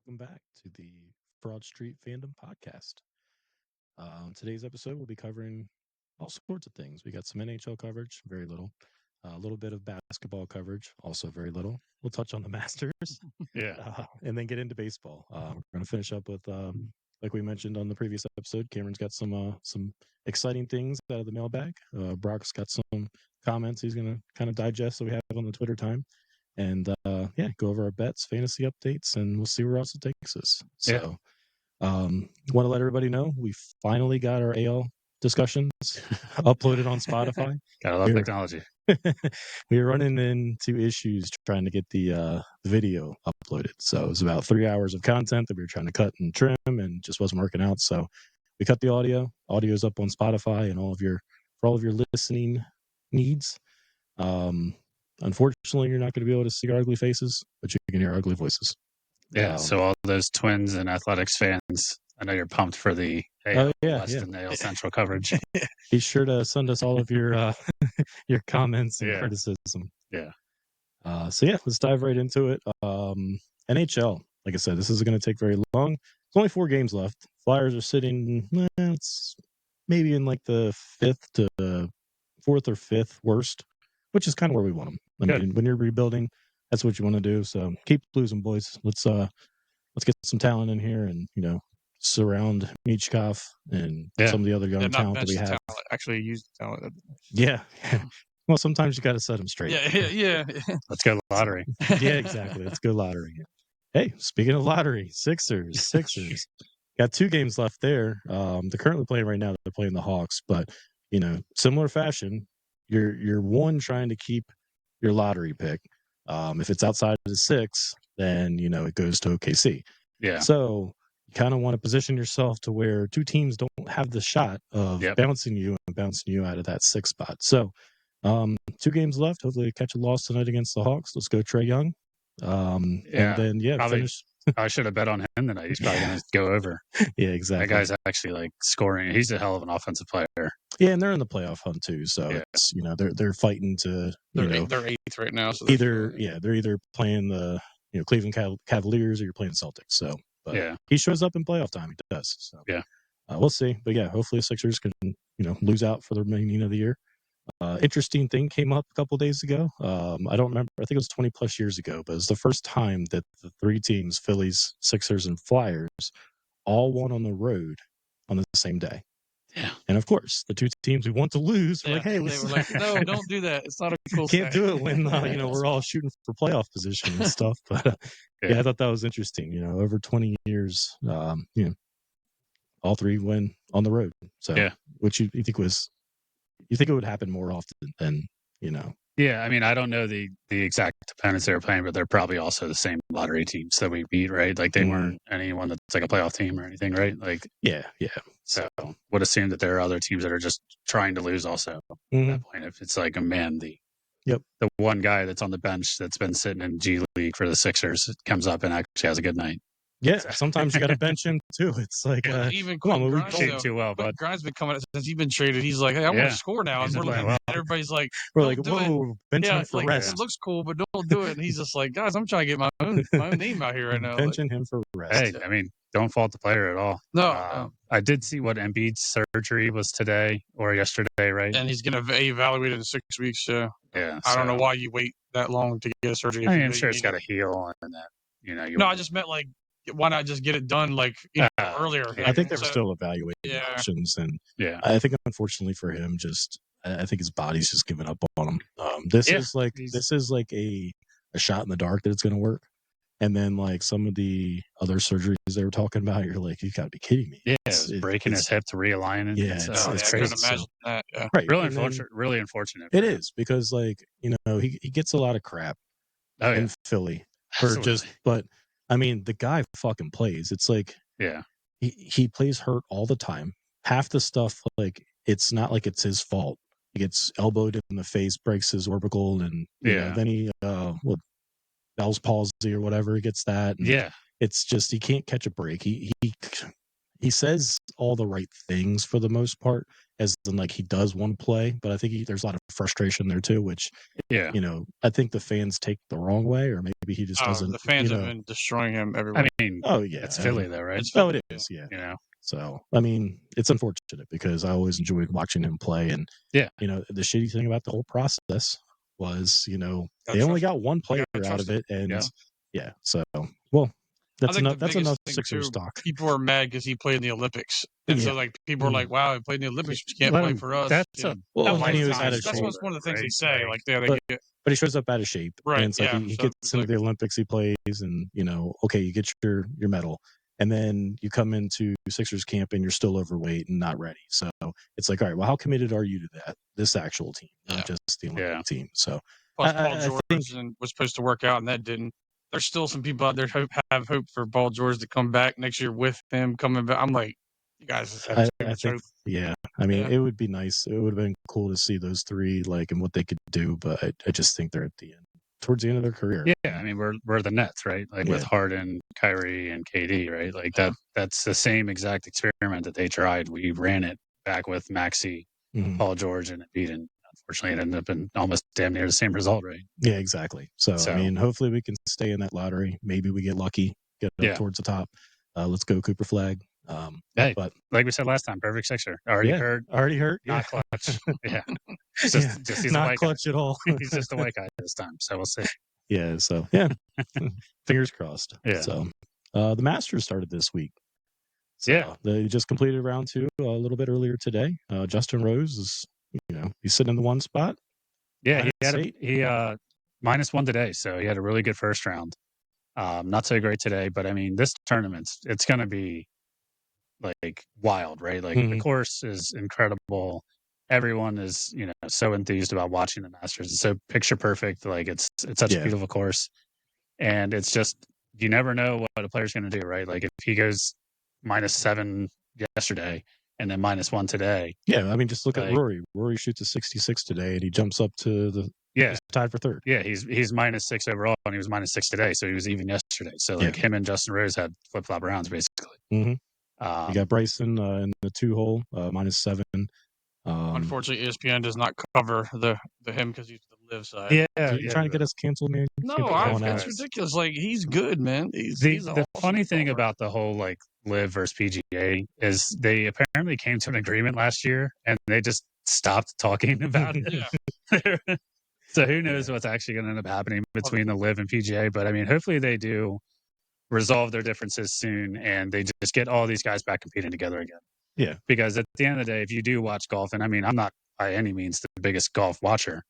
Welcome back to the Phroad Street Phandom podcast. On today's episode, we'll be covering all sorts of things. We got some NHL coverage, very little. A little bit of basketball coverage, also very little. We'll touch on the Masters, and then get into baseball. We're going to finish up with, like we mentioned on the previous episode, Cameron's got some exciting things out of the mailbag. Brock's got some comments he's going to kind of digest that we have on the Twitter time. And go over our bets, fantasy updates, and we'll see where else it takes us. So, want to let everybody know we finally got our AL discussions uploaded on Spotify. Gotta love technology. We were running into issues trying to get the video uploaded. So it was about 3 hours of content that we were trying to cut and trim, and just wasn't working out. So we cut the audio. Audio's up on Spotify and for all of your listening needs. Unfortunately, you're not going to be able to see our ugly faces, but you can hear our ugly voices. Yeah, so all those Twins and Athletics fans, I know you're pumped for the AL West and AL Central coverage. Be sure to send us all of your your comments and criticism. Yeah. Let's dive right into it. NHL, like I said, this isn't going to take very long. There's only 4 games left. Flyers are sitting, it's maybe in like the 4th or 5th worst, which is kind of where we want them. I mean, when you're rebuilding, that's what you want to do. So keep losing, boys. Let's get some talent in here, and surround Michkov and some of the other young talent that we have. Actually, use the talent. Yeah. Well, sometimes you got to set them straight. Yeah. Let's go lottery. Yeah, exactly. Let's go lottery. Hey, speaking of lottery, Sixers. Got 2 games left there. They're currently playing right now. They're playing the Hawks, but similar fashion. You're one trying to keep your lottery pick. If it's outside of the 6, then it goes to OKC. Yeah. So you kind of want to position yourself to where 2 teams don't have the shot of bouncing you out of that 6 spot. So 2 games left. Hopefully catch a loss tonight against the Hawks. Let's go Trae Young. And then finish. I should have bet on him tonight. He's probably going to go over. Yeah, exactly. That guy's actually scoring. He's a hell of an offensive player. Yeah, and they're in the playoff hunt too. So it's they're fighting to they're 8th right now. So they're either playing the Cleveland Cavaliers or you're playing Celtics. So he shows up in playoff time. He does. So we'll see. But hopefully the Sixers can lose out for the remaining of the year. Interesting thing came up a couple days ago. I don't remember. I think it was 20 plus years ago, but it was the first time that the 3 teams, Phillies, Sixers, and Flyers, all won on the road on the same day. Yeah. And of course, the 2 teams we want to lose were like, hey, they were like, no, don't do that. It's not a cool Can't do it when we're all shooting for playoff position and stuff. But I thought that was interesting. Over 20 years, all 3 win on the road. So which you think it would happen more often than Yeah, I mean, I don't know the exact opponents they were playing, but they're probably also the same lottery teams that we beat, right? Like they weren't anyone that's like a playoff team or anything, right? Like yeah. So would assume that there are other teams that are just trying to lose also at that point. If it's like the one guy that's on the bench that's been sitting in G League for the Sixers comes up and actually has a good night. Yeah, sometimes you got to bench him too. It's like even come on, we played too well, but Grind's been coming since he's been traded. He's like, hey, I want to score now, and everybody's like, we're like, whoa, bench him for rest. It looks cool, but don't do it. And he's just like, guys, I'm trying to get my own name out here right now. Benching him for rest. Hey, I mean, don't fault the player at all. No, I did see what Embiid's surgery was today or yesterday, right? And he's going to be evaluated in 6 weeks. Yeah, I don't know why you wait that long to get a surgery. I'm sure it's got to heal and that. No, I just meant like, why not just get it done earlier? I think they're still evaluating options, and I think unfortunately for him, I think his body's just giving up on him. This is like a shot in the dark that it's going to work, and then like some of the other surgeries they were talking about, you're like, you got to be kidding me. Yeah, it's breaking his hip to realign it. Yeah, it's crazy. I can imagine that. Yeah. Right, really unfortunate. It is because he gets a lot of crap in Philly for but. I mean, the guy fucking plays. It's like, he plays hurt all the time. Half the stuff, like, it's not like it's his fault. He gets elbowed in the face, breaks his orbital, and then he, Bell's palsy or whatever, he gets that. And it's just, he can't catch a break. He says all the right things for the most part. as in like he does want to play, but I think there's a lot of frustration there too, which I think the fans take the wrong way, or maybe he just doesn't. The fans have been destroying him everywhere. I mean, it's Philly though, right? It is, yeah. So I mean, it's unfortunate because I always enjoyed watching him play, and the shitty thing about the whole process was, they only got one player out of it, and so well. That's enough Sixers talk. People are mad because he played in the Olympics, and so like people are like, "Wow, he played in the Olympics, but you can't play for us." That's one of the things they say. Like, but he shows up out of shape, right? And it's like he gets into the Olympics, he plays, and okay, you get your medal, and then you come into Sixers camp and you're still overweight and not ready. So it's like, all right, well, how committed are you to this actual team, not just the Olympic team? So plus, Paul George was supposed to work out, and that didn't. There's still some people out there have hope for Paul George to come back next year with him coming back. I'm like, you guys just have too much hope. Yeah, I mean, it would be nice. It would have been cool to see those three, like, and what they could do. But I just think they're towards the end of their career. Yeah, I mean, we're the Nets, right? Like with Harden, Kyrie, and KD, right? Like that's the same exact experiment that they tried. We ran it back with Maxey, Paul George, and Embiid, and unfortunately, it ended up in almost damn near the same result, right? Yeah, exactly. So I mean, hopefully we can stay in that lottery. Maybe we get lucky, get up towards the top. Let's go Cooper Flag. But like we said last time, perfect Sixer. Already hurt. Not clutch. Just he's not a white clutch guy. at all. He's just a white guy this time. So we'll see. Yeah. So fingers crossed. Yeah. So the Masters started this week. So they just completed round 2 a little bit earlier today. Justin Rose is, he's sitting in the one spot. Yeah, he -1 today, so he had a really good first round. Not so great today, but I mean, this tournament, it's going to be like wild, right? Like the course is incredible. Everyone is, so enthused about watching the Masters. It's so picture perfect. Like it's such a beautiful course, and it's just you never know what a player's going to do, right? Like if he goes -7 yesterday and then -1 today. Yeah, I mean, just look at Rory. Rory shoots a 66 today, and he jumps up to he's tied for third. Yeah, he's -6 overall, and he was -6 today, so he was even yesterday. So like him and Justin Rose had flip flop rounds basically. You got Bryson in the 2-hole -7. Unfortunately, ESPN does not cover the him because he's the live side. So you're trying to get us canceled, man? No, it's ridiculous. Like he's good, man. The funny thing about the whole like live versus PGA is they apparently came to an agreement last year and they just stopped talking about it. So who knows what's actually going to end up happening between the live and PGA? But I mean, hopefully they do resolve their differences soon and they just get all these guys back competing together again. Yeah, because at the end of the day, if you do watch golf, and I mean, I'm not by any means the biggest golf watcher,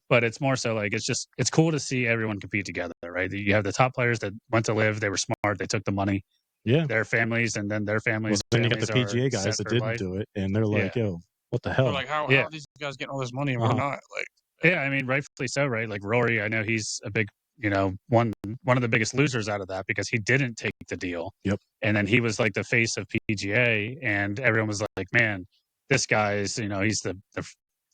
but it's more so like it's cool to see everyone compete together, right? You have the top players that went to live, they were smart, they took the money, their families, and then their families. Well, then you got the PGA guys that didn't do it, and they're like, "Yo, what the hell?" They're like, how are these guys getting all this money and we're not? Like, yeah, I mean, rightfully so, right? Like Rory, I know he's a big, one of the biggest losers out of that because he didn't take the deal. Yep. And then he was like the face of PGA, and everyone was like, "Man, this guy is, he's the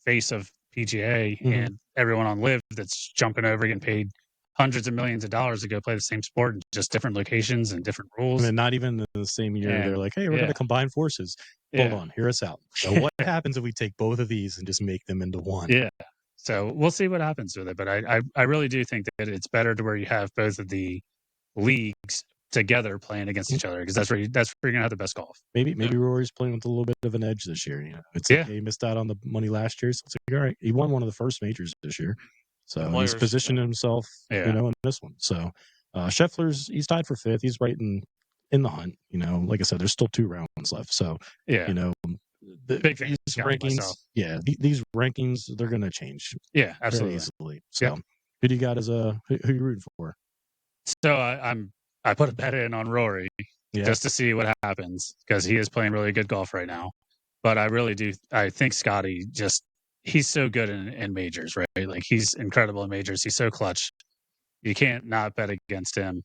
face of PGA," and everyone on Live that's jumping over getting paid hundreds of millions of dollars to go play the same sport in just different locations and different rules. And not even the same year, they're like, "Hey, we're going to combine forces." Hold on, hear us out. So what happens if we take both of these and just make them into one? Yeah. So we'll see what happens with it, but I really do think that it's better to where you have both of the leagues together playing against each other because that's where you're gonna have the best golf. Maybe Rory's playing with a little bit of an edge this year. It's like, he missed out on the money last year, so it's like, all right, he won one of the first majors this year, so he's positioned himself, in this one. So Scheffler's he's tied for 5th. He's right in the hunt. Like I said, there's still 2 rounds left, so the big rankings. Yeah, these rankings they're gonna change. Yeah, absolutely, easily. So who do you got as who you rooting for? So I put a bet in on Rory just to see what happens because he is playing really good golf right now. But I really do. I think Scotty he's so good in majors, right? Like he's incredible in majors. He's so clutch. You can't not bet against him.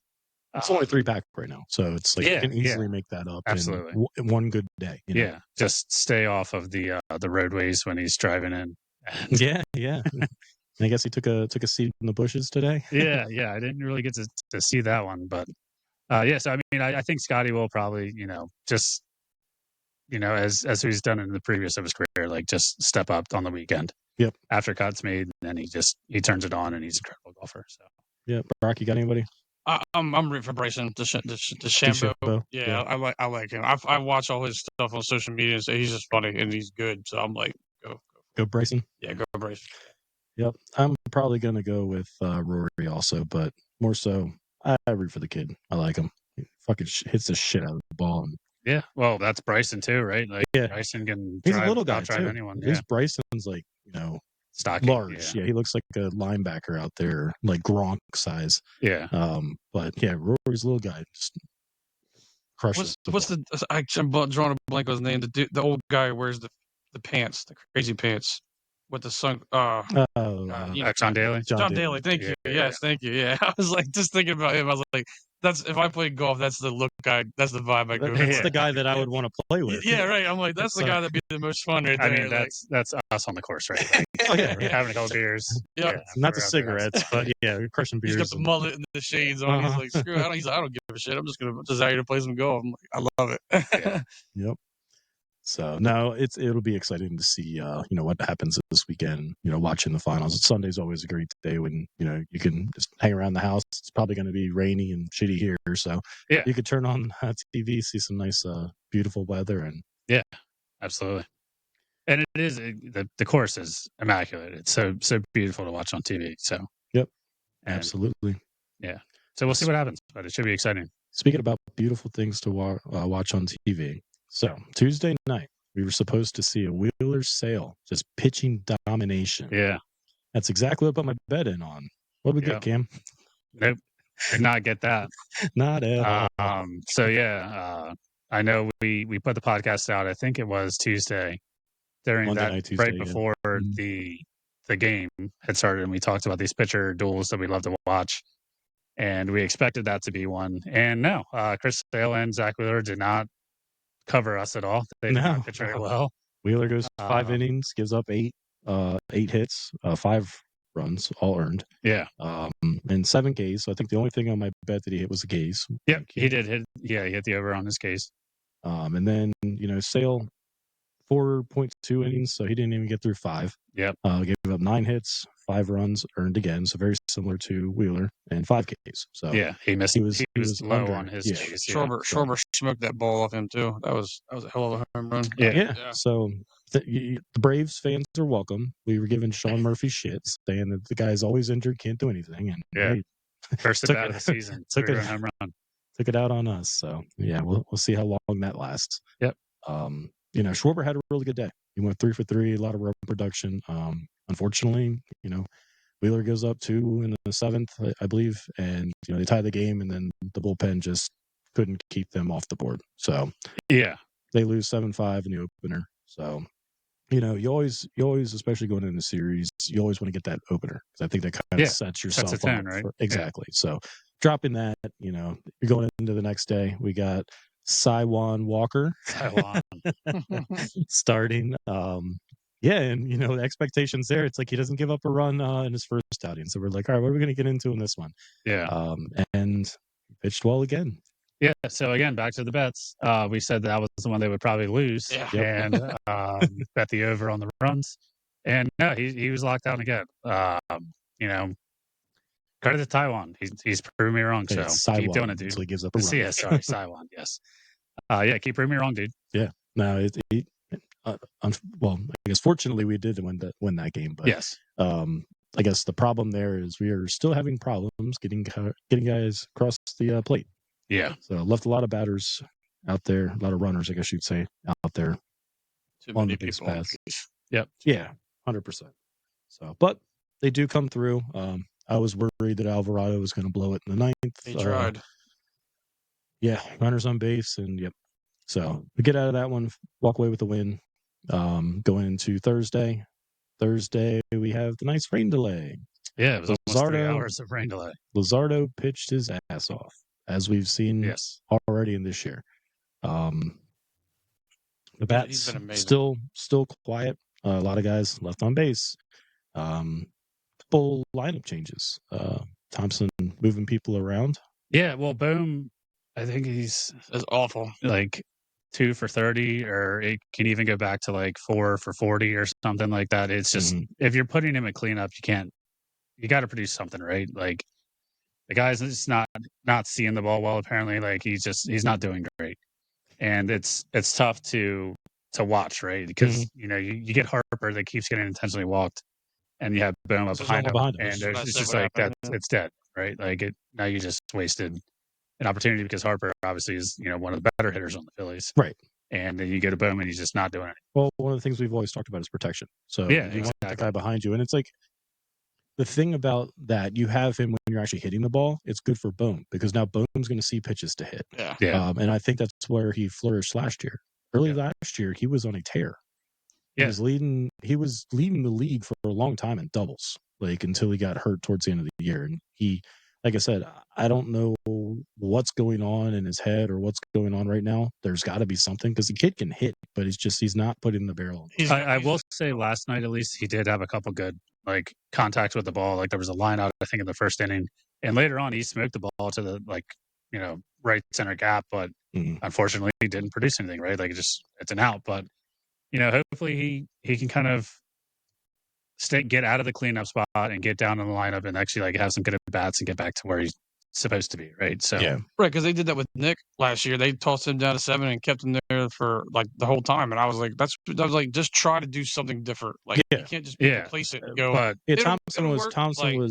It's only 3 back right now, so it's like you can easily make that up. Absolutely, in one good day. Yeah, just stay off of the roadways when he's driving in. Yeah. I guess he took a seat in the bushes today. Yeah. I didn't really get to see that one, but so I mean, I think Scotty will probably, just as he's done in the previous of his career, like just step up on the weekend. Yep. After cut's made, and then he turns it on, and he's an incredible golfer. So yeah, Brock, you got anybody? I'm rooting for Bryson DeChambeau. Yeah, I like him. I watch all his stuff on social media, and so he's just funny and he's good. So I'm like, go Bryson. Yeah, go Bryson. Yep, I'm probably gonna go with Rory also, but more so, I root for the kid. I like him. He fucking hits the shit out of the ball. And, yeah, well, that's Bryson too, right? Like Bryson can he's a little guy out-drive too. anyone. At least Bryson's like stocky, large. Yeah, he looks like a linebacker out there, like Gronk size. Yeah. But yeah, Rory's a little guy. Just crushes. I'm drawing a blank on his name. The old guy who wears the pants, the crazy pants with the sun. John Daly. John Daly. Thank you. Yes, thank you. Yeah, I was like just thinking about him. I was like, that's if I played golf, that's the look guy. That's the vibe I go. That's the guy that I would want to play with. Yeah, right. I'm like, that's the guy that'd be the most fun right there. I mean, that's us on the course, right? Like, having a couple beers. Yeah, not the cigarettes, but yeah, crushing beers. He's got the mullet and the shades on. He's like, screw it. I don't give a shit. I'm just gonna out here to play some golf. I'm like, I love it. Yep. So no, it'll be exciting to see what happens this weekend. Watching the finals. Sunday's always a great day when you can just hang around the house. It's probably going to be rainy and shitty here, so you could turn on TV, see some nice, beautiful weather, and absolutely. And it is the course is immaculate. It's so beautiful to watch on TV. So absolutely, yeah. So we'll see what happens, but it should be exciting. Speaking about beautiful things to watch on TV. So Tuesday night, we were supposed to see a Wheeler Sale, just pitching domination. Yeah. That's exactly what I put my bet in on. What did we get, Cam? Nope. Did not get that. Not at all. So I know we put the podcast out, I think it was Tuesday, during Monday that night, Tuesday, right before the game had started, and we talked about these pitcher duels that we love to watch. And we expected that to be one. And no, Chris Sale and Zach Wheeler did not cover us at all. They did not pitch very well. Wheeler goes 5 innings, gives up 8 hits, 5 runs, all earned. Yeah. And 7 Ks. So I think the only thing on my bet that he hit was the Ks. Yep, he did hit. Yeah, he hit the over on his Ks. And then Sale 4.2 innings, so he didn't even get through 5. Yep. Gave up 9 hits, 5 runs, earned again, so very similar to Wheeler, and 5 Ks. So yeah, he missed. He was low under, on his Ks. Schwarber smoked that ball off him too. That was a hell of a home run. Yeah. So the Braves fans are welcome. We were giving Sean Murphy shit, saying that the guy's always injured, can't do anything, and first at bat of the season, took it out on us. So we'll see how long that lasts. Yep. Schwarber had a really good day. He went 3 for 3, a lot of run production. Unfortunately, Wheeler goes up 2 in the 7th, I believe, and they tie the game, and then the bullpen just couldn't keep them off the board. So they lose 7-5 in the opener. So you always, especially going into the series, you always want to get that opener because I think that kind of sets yourself sets a tone, up. Right? Exactly. So dropping that, you're going into the next day. We got Saiwan Walker starting. And the expectations there, it's like he doesn't give up a run in his first outing. So we're like, all right, what are we going to get into in this one? Yeah. And pitched well again. Yeah. So again, back to the bets. We said that was the one they would probably lose, and bet the over on the runs. And no, he was locked down again. Credit to Taiwan. He's proving me wrong. So keep doing it, dude. So he gives up a run. Saiwan. Yes. Keep proving me wrong, dude. Yeah. No, I guess fortunately we did win that game, but yes. I guess the problem there is we are still having problems getting guys across the plate. Yeah. So left a lot of batters out there, a lot of runners, I guess you'd say, out there on the base paths. Yep. Yeah, 100%. So, but they do come through. I was worried that Alvarado was going to blow it in the 9th. He tried. Runners on base, and So we get out of that one, walk away with the win. Going into Thursday. We have the nice rain delay. Yeah, it was almost 3 hours of rain delay. Luzardo pitched his ass off, as we've seen already in this year. The bats still quiet. A lot of guys left on base. Full lineup changes. Thompson moving people around. Yeah, well, Bohm, I think he's awful. Like 2 for 30, or it can even go back to like 4 for 40 or something like that. It's just if you're putting him in cleanup, you got to produce something, right? Like the guy's just not seeing the ball well. Apparently, like he's not doing great, and it's tough to watch, right? Because you get Harper that keeps getting intentionally walked, and you have Boom up behind him, and it's just like that. It's dead, right? Like now you just wasted an opportunity because Harper obviously is one of the better hitters on the Phillies, right? And then you get a Boom and he's just not doing it. Well, one of the things we've always talked about is protection. So you want the guy behind you, and it's like the thing about that, you have him when you're actually hitting the ball. It's good for Boom because now Boom's going to see pitches to hit. Yeah. And I think that's where he flourished last year. Last year, he was on a tear. He was leading the league for a long time in doubles, like until he got hurt towards the end of the year. And he, like I said, I don't know what's going on in his head or what's going on right now. There's got to be something because the kid can hit, but he's not putting the barrel. I will say last night, at least, he did have a couple good like contact with the ball. Like there was a line out, I think, in the first inning, and later on he smoked the ball to the right center gap, but unfortunately he didn't produce anything. Right, like it's an out, but hopefully he can kind of get out of the cleanup spot and get down in the lineup and actually like have some good at bats and get back to where he's supposed to be, right? So right, because they did that with Nick last year. They tossed him down to 7 and kept him there for like the whole time. And I was like, just try to do something different. Like you can't just be complacent and go. But Thompson was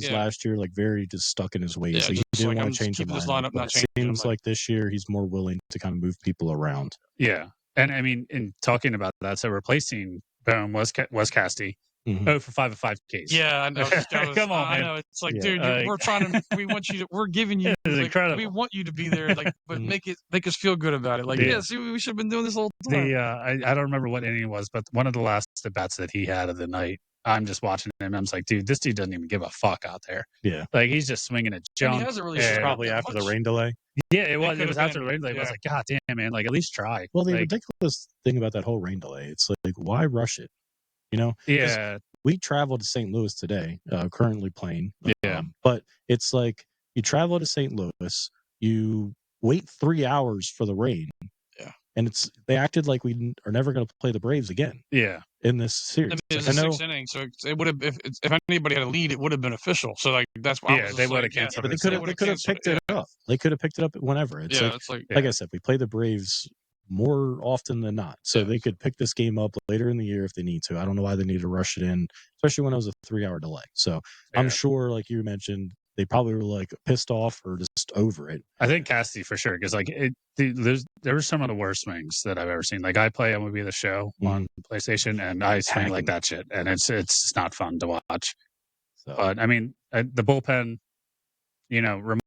last year like very just stuck in his ways. Yeah, so he didn't want to change the lineup. But it seems like this year he's more willing to kind of move people around. Yeah, and I mean, in talking about that, so replacing Boom was Casty. 0 for 5 of 5 Ks. Yeah, I know. Come on, man. I know. It's like, dude, we're giving you, incredible. We want you to be there, like, but make us feel good about it. Like, see, we should have been doing this all the time. I don't remember what inning it was, but one of the last at bats that he had of the night, I'm just watching him. I'm just like, dude, this dude doesn't even give a fuck out there. Yeah, like he's just swinging a jump. And he hasn't really probably after the rain delay. Yeah, it was after the rain delay. I was like, God damn, man, like at least try. Well, the ridiculous thing about that whole rain delay, it's like, why rush it? Yeah. We traveled to St. Louis today, currently playing. Yeah. But it's like you travel to St. Louis, you wait 3 hours for the rain. Yeah. And they acted like we are never going to play the Braves again. Yeah. In this series. It was a 6th inning, so it would have, if anybody had a lead, it would have been official. So like that's why they would have canceled. But they could have picked it up. They could have picked it up whenever. It's like I said, we play the Braves more often than not. So they could pick this game up later in the year if they need to. I don't know why they need to rush it in, especially when it was a 3-hour delay. So I'm sure, like you mentioned, they probably were like pissed off or just over it. I think Casty for sure, because like there were some of the worst swings that I've ever seen. Like I play MLB The Show on PlayStation, and I swing like that shit, and it's not fun to watch. So. But I mean, the bullpen. Romano.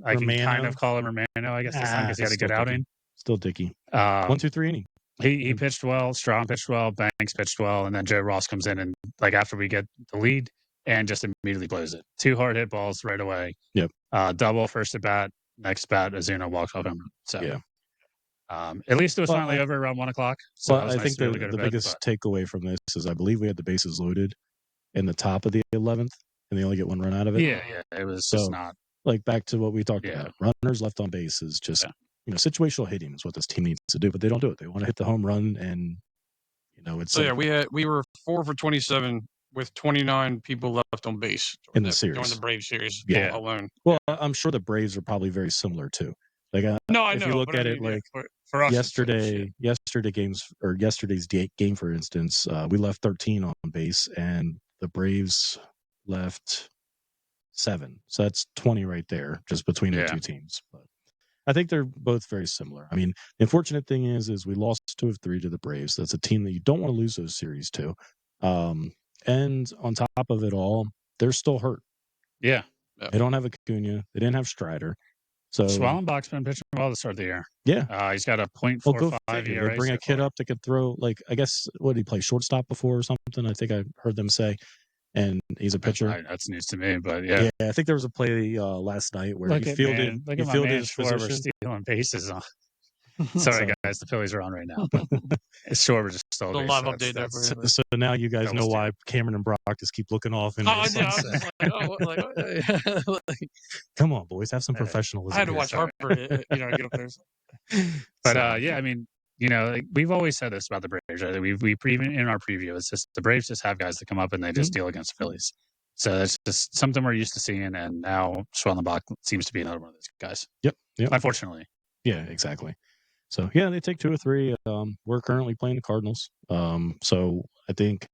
I can kind of call him Romano, I guess, this time because he had a good outing. Still Dickey. 1, 2, 3 inning. He pitched well. Strahm pitched well. Banks pitched well. And then Joe Ross comes in and, like, after we get the lead and just immediately blows it. 2 hard hit balls right away. Yep. Double first at bat. Next bat, Ozuna walks off him. So, at least it was finally over around 1 o'clock. So I think the biggest takeaway from this is I believe we had the bases loaded in the top of the 11th. And they only get 1 run out of it. Yeah. It was just not like back to what we talked about. Runners left on base is just situational hitting is what this team needs to do, but they don't do it. They want to hit the home run, and it's. So we were 4 for 27 with 29 people left on base in the series during the Braves series alone. Well, I'm sure the Braves are probably very similar too. Like if you look at it, like for us, yesterday's game, for instance, we left 13 on base, and the Braves left 7. So that's 20 right there, just between the two teams. But I think they're both very similar. I mean, the unfortunate thing is we lost 2 of 3 to the Braves. That's a team that you don't want to lose those series to. And on top of it all, they're still hurt. Yeah. They don't have Acuna. They didn't have Strider. So Swallenbach's been pitching well to start of the year. Yeah. He's got a .45 ERA. They bring a kid up that could throw, like, I guess, what did he play, shortstop before or something? I think I heard them say. And he's a pitcher. That's news to me, but yeah. I think there was a play last night where he fielded his position. Stealing bases on. Sorry, guys, the Phillies are on right now, but Schwarber just stole The a base. live So update there for you. So now you guys know Phillies why Cameron and Brock just keep looking off. And Oh, yeah, I was just like, oh, like, come on, boys, have some professionalism. I had to here. watch Harper, get up there. But yeah, I mean, like, we've always said this about the Braves, right? We even in our preview, it's just the Braves just have guys that come up and they just deal against the Phillies. So that's just something we're used to seeing, and now Schwellenbach seems to be another one of those guys. Yep. Unfortunately. Yeah, exactly. So yeah, they take 2 or 3. We're currently playing the Cardinals. So I think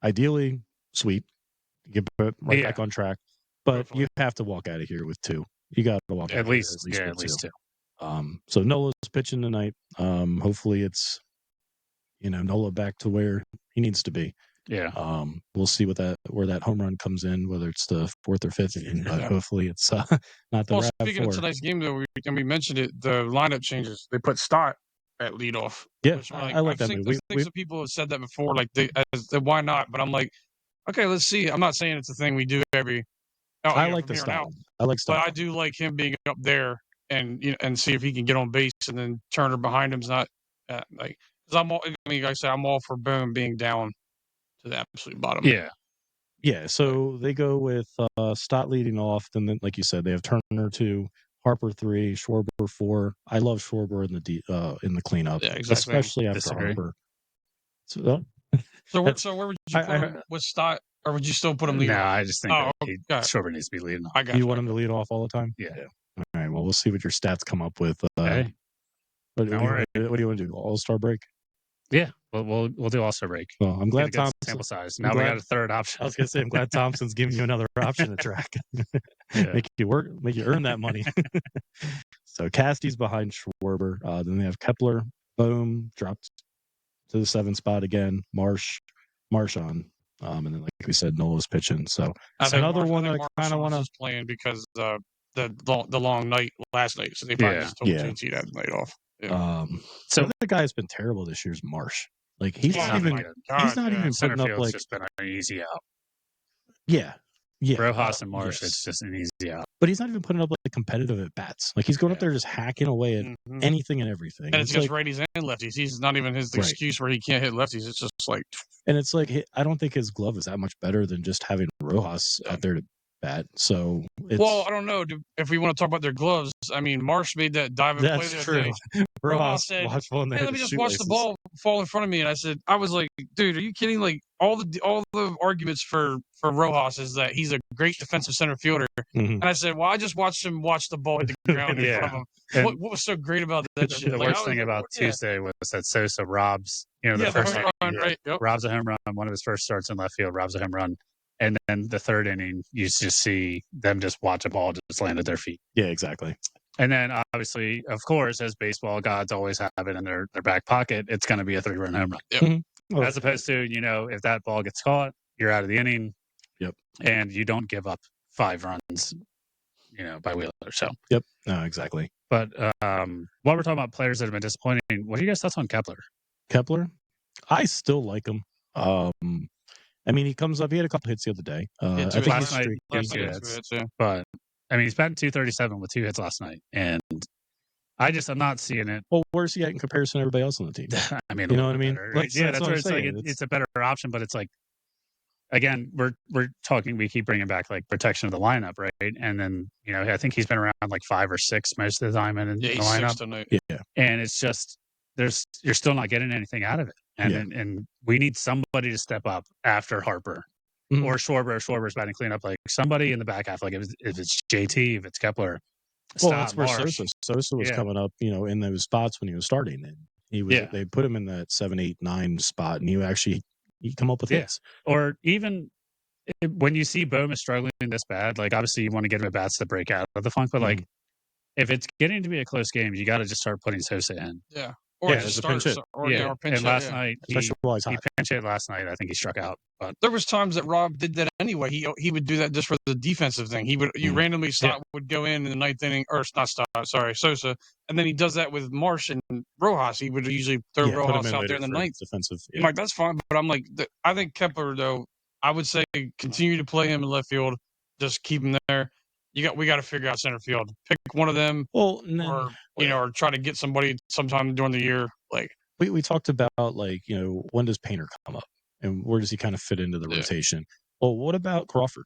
ideally sweep, get back on track, but Hopefully. you have to walk out of here with 2. You got to walk out At of least here at least 2. So Nola's pitching tonight. Hopefully it's Nola back to where he needs to be. Yeah. We'll see where that home run comes in, whether it's the 4th or 5th inning, but hopefully it's not the speaking of tonight's game, though, we mentioned it. The lineup changes. They put Stott at leadoff. Yeah, I like that move. I think some people have said that before. Like, why not? But I'm like, okay, let's see. I'm not saying it's a thing we do every. I like the style. I like style. But I do like him being up there and see if he can get on base, and then Turner behind him's not like. Because like I said, I'm all for Boone being down to the absolute bottom. Yeah. So they go with Stott leading off, and then, like you said, they have Turner 2, Harper 3, Schwarber 4. I love Schwarber in the cleanup, especially after Harper. So where would you put him with Stott, or would you still put him lead off? No, I just think Schwarber needs to be leading off. You want him to lead off all the time? Yeah. All right. Well, we'll see what your stats come up with. Hey. What do you want to do? All-Star break? Yeah, we'll do All-Star break. Well, I'm glad Thompson sample size. Now we got a third option. I was gonna say, I'm glad Thompson's giving you another option to track. Make you earn that money. So Casty's behind Schwarber. Then they have Kepler. Boom, dropped to the 7th spot again. Marchand. And then, like we said, Nola's pitching. So it's another one that I kind of want to playing because the long night last night. So they probably just told JT that night off. Yeah. So the guy has been terrible this year's Marsh. Like he's not even putting up like just been an easy out. Yeah. Rojas and Marsh, it's just an easy out. But he's not even putting up like competitive at bats. Like he's going up there just hacking away at anything and everything. And it's just righties and lefties. He's not even his excuse where he can't hit lefties. It's just like, and it's like I don't think his glove is that much better than just having Rojas out there to bat. So I don't know if we want to talk about their gloves. I mean, Marsh made that dive and play the other day. Rojas said, "Hey, let me just watch the ball fall in front of me." And I was like, "Dude, are you kidding?" Like all the arguments for Rojas is that he's a great defensive center fielder. And I said, "Well, I just watched him watch the ball hit the ground in front of him. What was so great about that shit?" The worst thing about Tuesday was that Sosa robs, the first home run, right? Yep. Robs a home run. One of his first starts in left field, robs a home run. And then the third inning, you just see them just watch a ball just land at their feet. Yeah, exactly. And then, obviously, of course, as baseball gods always have it in their back pocket, it's going to be a 3-run home run. Yep. As opposed to, if that ball gets caught, you're out of the inning. Yep. And you don't give up 5 runs, by Wheeler. So. Yep. No, exactly. But while we're talking about players that have been disappointing, what are you guys' thoughts on Kepler? Kepler? I still like him. I mean, he comes up. He had a couple hits the other day. I think last night he had 2 hits. But I mean, he's batting .237 with 2 hits last night, and I'm not seeing it. Well, where's he at in comparison to everybody else on the team? I mean, you know what I mean? That's where it's like it's a better option, but it's like, again, we're talking. We keep bringing back like protection of the lineup, right? And then I think he's been around like 5 or 6 most of the time in the lineup. And it's just you're still not getting anything out of it. And we need somebody to step up after Harper or Schwarber. Schwarber's batting cleanup, like somebody in the back half, like if it's JT, if it's Kepler. Well, that's where Sosa was coming up, in those spots when he was starting, and he was. They put him in that 7, 8, 9 spot, and he come up with hits. Or even when you see Bowman struggling this bad, like obviously you want to get him at bats to break out of the funk, but like if it's getting to be a close game, you got to just start putting Sosa in. Yeah. Or just start, or pinch and last night, he pinch hit last night. I think he struck out. But there was times that Rob did that anyway. He would do that just for the defensive thing. He would randomly would go in the 9th inning, or not Sosa, and then he does that with Marsh and Rojas. He would usually throw Rojas out there in the 9th. Defensive. I'm like, that's fine, but I'm like, I think Kepler though. I would say continue to play him in left field. Just keep him there. We got to figure out center field. Pick one of them. Well, or try to get somebody sometime during the year. Like we talked about, like, when does Painter come up and where does he kind of fit into the rotation? Well, what about Crawford?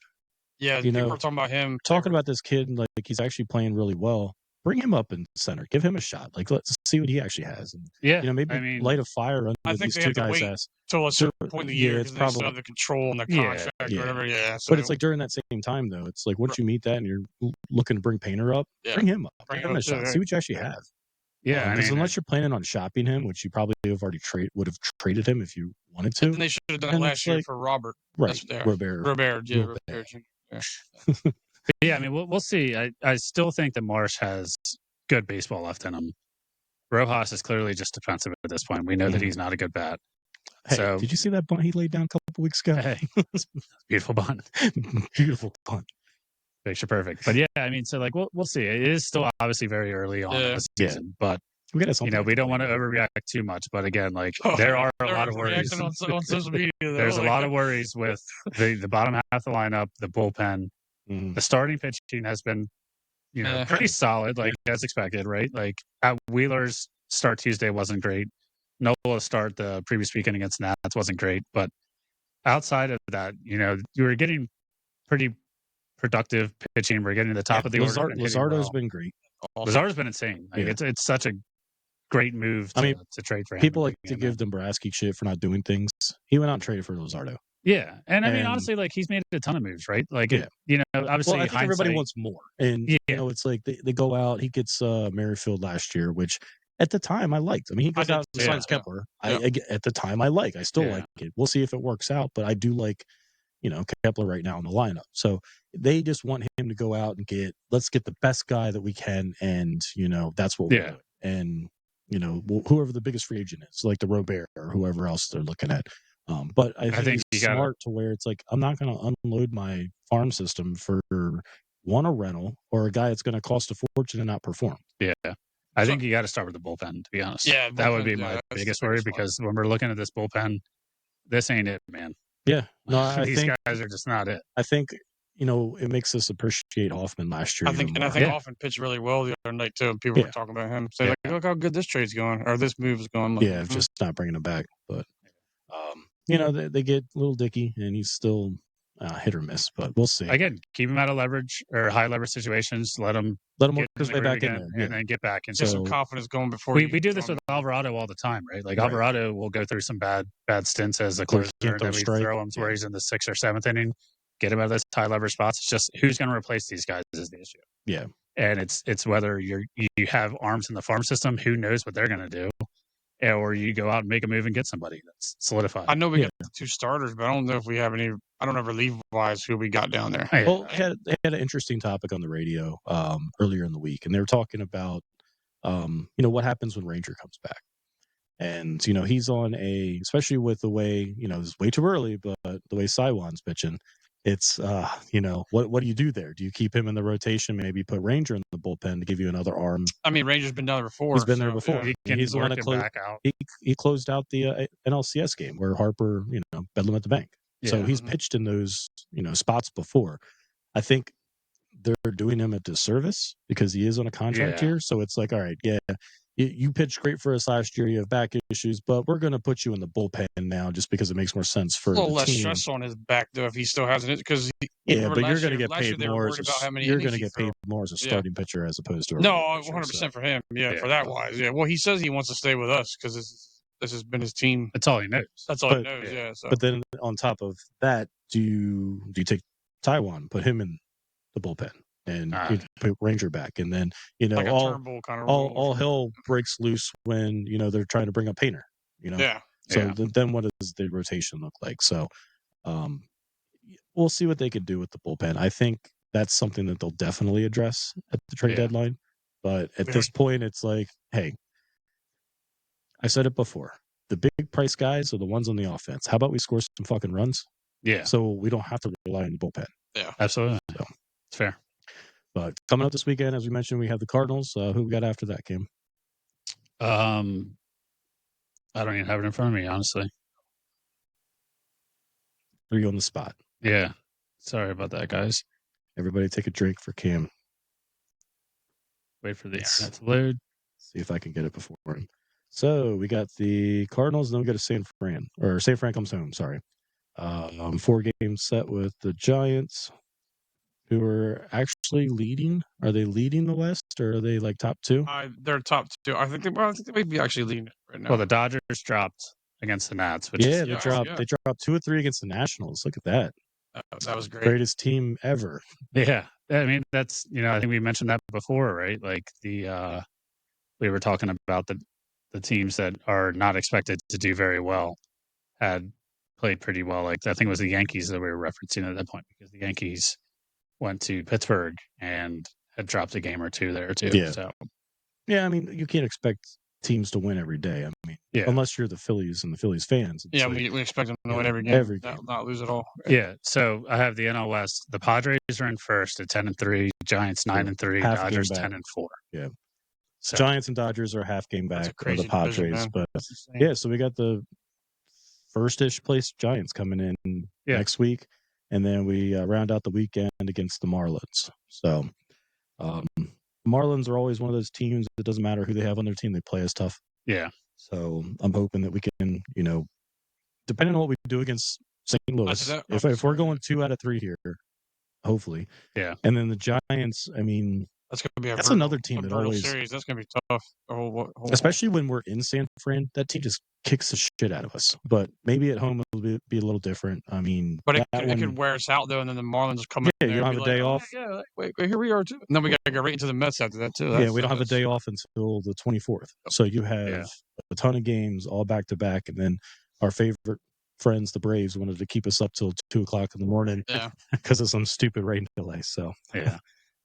Yeah, people are talking about him. Talking about this kid, like he's actually playing really well. Bring him up in center. Give him a shot. Like, let's see what he actually has. And, maybe light a fire under these two guys' ass. Till a certain point in the year, it's probably the control and the contract or whatever. Yeah, so, but it's like during that same time, though, it's like once you meet that and you're looking to bring Painter up, bring him up. Give him a shot. See what you actually have. Yeah, because unless you're planning on shopping him, which you probably have already would have traded him if you wanted to. And they should have done it last year for Robert. Right, Robert. Yeah. Yeah, I mean, we'll see. I still think that Marsh has good baseball left in him. Rojas is clearly just defensive at this point. We know that he's not a good bat. Hey, so, did you see that bunt he laid down a couple weeks ago? Hey, beautiful bunt. Beautiful bunt. Picture perfect. But yeah, I mean, so like we'll see. It is still obviously very early on in the season, but we don't want to overreact too much. But again, like there are a lot of worries. On social media, there's a lot of worries with the bottom half of the lineup, the bullpen. The starting pitching has been, pretty solid, like as expected, right? Like Wheeler's start Tuesday wasn't great. Nola's start the previous weekend against Nats wasn't great, but outside of that, you were getting pretty productive pitching. We're getting to the top of the order. Luzardo's been great. Luzardo's been insane. Like it's such a great move to trade for him. People like to give Dombrowski shit for not doing things. He went out and traded for Luzardo. Yeah, and I mean, honestly, like he's made a ton of moves, right? Like, obviously, I think everybody wants more, and it's like they go out. He gets Merrifield last year, which at the time I liked. I mean, he goes out and signs Kepler. At the time I still like it. We'll see if it works out, but I do like Kepler right now in the lineup. So they just want him to go out and let's get the best guy that we can, and that's what we're doing. And whoever the biggest free agent is, like the Robert or whoever else they're looking at. But I think it's smart to where it's like, I'm not going to unload my farm system for a rental or a guy that's going to cost a fortune and not perform. Yeah. I think you got to start with the bullpen, to be honest. Yeah, that would be my biggest worry because when we're looking at this bullpen, this ain't it, man. Yeah. No, I these think guys are just not it. I think, it makes us appreciate Hoffman last year. I think Hoffman pitched really well the other night too. People were talking about him. Saying look how good this trade's going or this move is going. Just not bringing him back. But they get Little Dicky, and he's still hit or miss, but we'll see. Again, keep him out of leverage or high leverage situations. Let him work his way back in there, and then get back. And get some confidence going before we do this with Alvarado all the time, right? Like Alvarado will go through some bad stints as a closer, and then we throw him where he's in the 6th or 7th inning, get him out of those high leverage spots. It's just who's going to replace these guys is the issue. Yeah, and it's whether you have arms in the farm system, who knows what they're going to do. Or you go out and make a move and get somebody that's solidified. I know we got 2 starters, but I don't know if we have any. I don't know relief-wise who we got down there. Well, they had an interesting topic on the radio earlier in the week, and they were talking about what happens when Ranger comes back. And he's on especially with the way it's way too early, but the way Saiwan's pitching. It's what do you do there? Do you keep him in the rotation? Maybe put Ranger in the bullpen to give you another arm. I mean, Ranger's been down there before. He's been there before. Yeah. He's the one that closed out. He closed out the NLCS game where Harper, bedlam at the bank. Yeah. So he's pitched in those spots before. I think they're doing him a disservice because he is on a contract here. So it's like, all right, you pitched great for us last year. You have back issues, but we're going to put you in the bullpen now just because it makes more sense for the team. A little less stress on his back, though, if he still hasn't it. Because but you're going to get paid more. You're going to get paid more as a starting pitcher as opposed to a 100% for him. For that wise. Yeah. Well, he says he wants to stay with us because this has been his team. That's all he knows. That's all he knows. So. But then on top of that, do you take Taiwan, put him in the bullpen? And put Ranger back, and then like all hell breaks loose when they're trying to bring up Painter. So then what does the rotation look like? So we'll see what they can do with the bullpen. I think that's something that they'll definitely address at the trade deadline. But at this point, it's like, hey, I said it before. The big price guys are the ones on the offense. How about we score some fucking runs? Yeah. So we don't have to rely on the bullpen. Yeah, absolutely. So it's fair. But coming up this weekend, as we mentioned, we have the Cardinals. Who we got after that game? I don't even have it in front of me, honestly. Are you on the spot? Yeah. Sorry about that, guys. Everybody take a drink for Cam. Wait for the internet to load. See if I can get it before him. So we got the Cardinals, and then we go to San Fran. Or San Fran comes home, sorry. 4-game set with the Giants, who are actually leading. Are they leading the West, or are they like top 2? They're top 2. I think they might be actually leading it right now. Well, the Dodgers dropped against the Nats, which they dropped 2 or 3 against the Nationals. Look at that. That was great. Greatest team ever. Yeah. I mean, that's, I think we mentioned that before, right? Like we were talking about the teams that are not expected to do very well had played pretty well. Like I think it was the Yankees that we were referencing at that point, because the Yankees went to Pittsburgh and had dropped a game or 2 there too. Yeah. So yeah, I mean, you can't expect teams to win every day. I mean, unless you're the Phillies and the Phillies fans. Yeah, like, we expect them to win every game. Not lose at all. Yeah. So I have the NL West. The Padres are in first at 10-3, Giants 9-3, Dodgers 10-4. Yeah. So Giants and Dodgers are half game back of the Padres, division, but so we got the first-ish place Giants coming in next week, and then we round out the weekend against the Marlins. So Marlins are always one of those teams that doesn't matter who they have on their team, they play as tough. Yeah. So I'm hoping that we can, depending on what we do against St. Louis, if we're going 2 out of 3 here, hopefully. Yeah. And then the Giants, I mean, that's going to be another team that always series. That's going to be tough. Especially when we're in San Fran, that team just kicks the shit out of us. But maybe at home it'll be a little different. I mean, but it could wear us out though, and then the Marlins come in. Yeah, you don't have a day off. Yeah, wait, here we are too. And then we got to go right into the Mets after that too. We don't have a day off until the 24th. So you have a ton of games all back to back, and then our favorite friends, the Braves, wanted to keep us up till 2:00 in the morning because of some stupid rain delay. So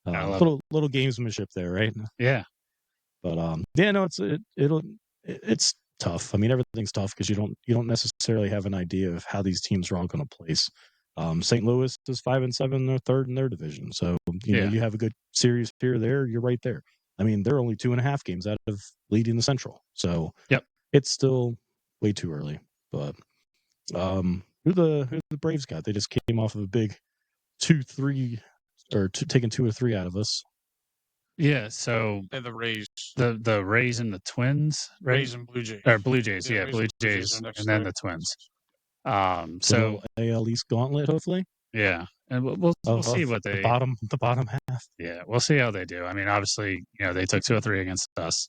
little gamesmanship there, right? Yeah. But no, it's tough. I mean, everything's tough because you don't necessarily have an idea of how these teams are all going to place. St. Louis is 5-7; they're third in their division. So you have a good series here or there, you're right there. I mean, they're only 2.5 games out of leading the Central, so it's still way too early. But who the Braves got? They just came off of a big 2-3 or taking 2 or 3 out of us. Yeah, so the Rays, the Rays and the Twins, right? Rays and Blue Jays, or Blue Jays, Blue Jays, and then the Twins. So AL East gauntlet, hopefully. Yeah, and we'll see what the bottom half. Yeah, we'll see how they do. I mean, obviously, they took 2 or 3 against us,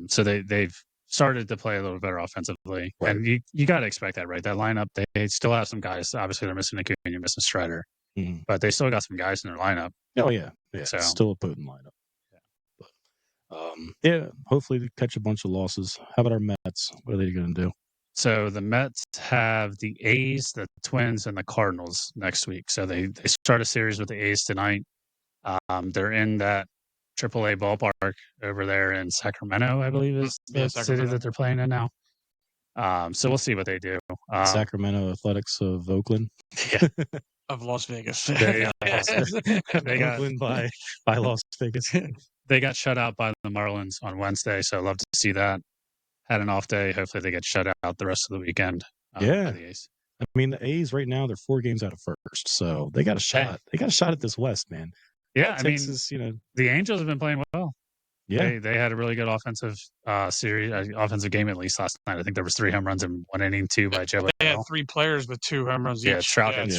so they've started to play a little better offensively, and you got to expect that, right? That lineup, they still have some guys. Obviously, they're missing Acuna, you're missing Strider. But they still got some guys in their lineup. Oh yeah. So it's still a potent lineup. But hopefully they catch a bunch of losses. How about our Mets? What are they going to do? So the Mets have the A's, the Twins, and the Cardinals next week. So they start a series with the A's tonight. They're in that AAA ballpark over there in Sacramento, I believe is the city that they're playing in now. So we'll see what they do. Sacramento Athletics of Oakland. Yeah. Of Las Vegas. They got Oakland by Las Vegas. They got shut out by the Marlins on Wednesday, so I'd love to see that. Had an off day. Hopefully they get shut out the rest of the weekend. By the A's. I mean, the A's right now, they're 4 games out of first, so they got a shot. They got a shot at this West, man. Yeah, Texas, the Angels have been playing well. Yeah, they had a really good offensive offensive game at least last night. I think there was 3 home runs in 1 inning, 2 by Joe. They had 3 players with 2 home runs each. Yeah, Trout had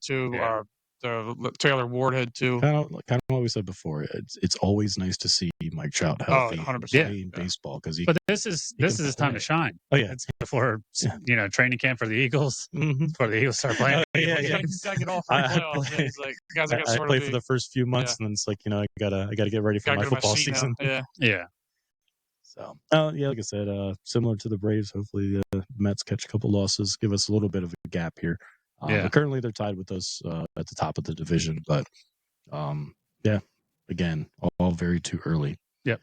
2. Taylor Ward had 2. Kind of what we said before. It's always nice to see Mike Trout healthy 100%. in baseball because this is his time to shine. Oh yeah, it's before training camp for the Eagles. Before the Eagles start playing. You gotta get off for the playoffs. It's like guys, I play for the first few months, and then it's like I gotta get ready for my football season. Yeah. So like I said, similar to the Braves, hopefully the Mets catch a couple losses, give us a little bit of a gap here. Currently they're tied with us at the top of the division, but again, all very too early. Yep,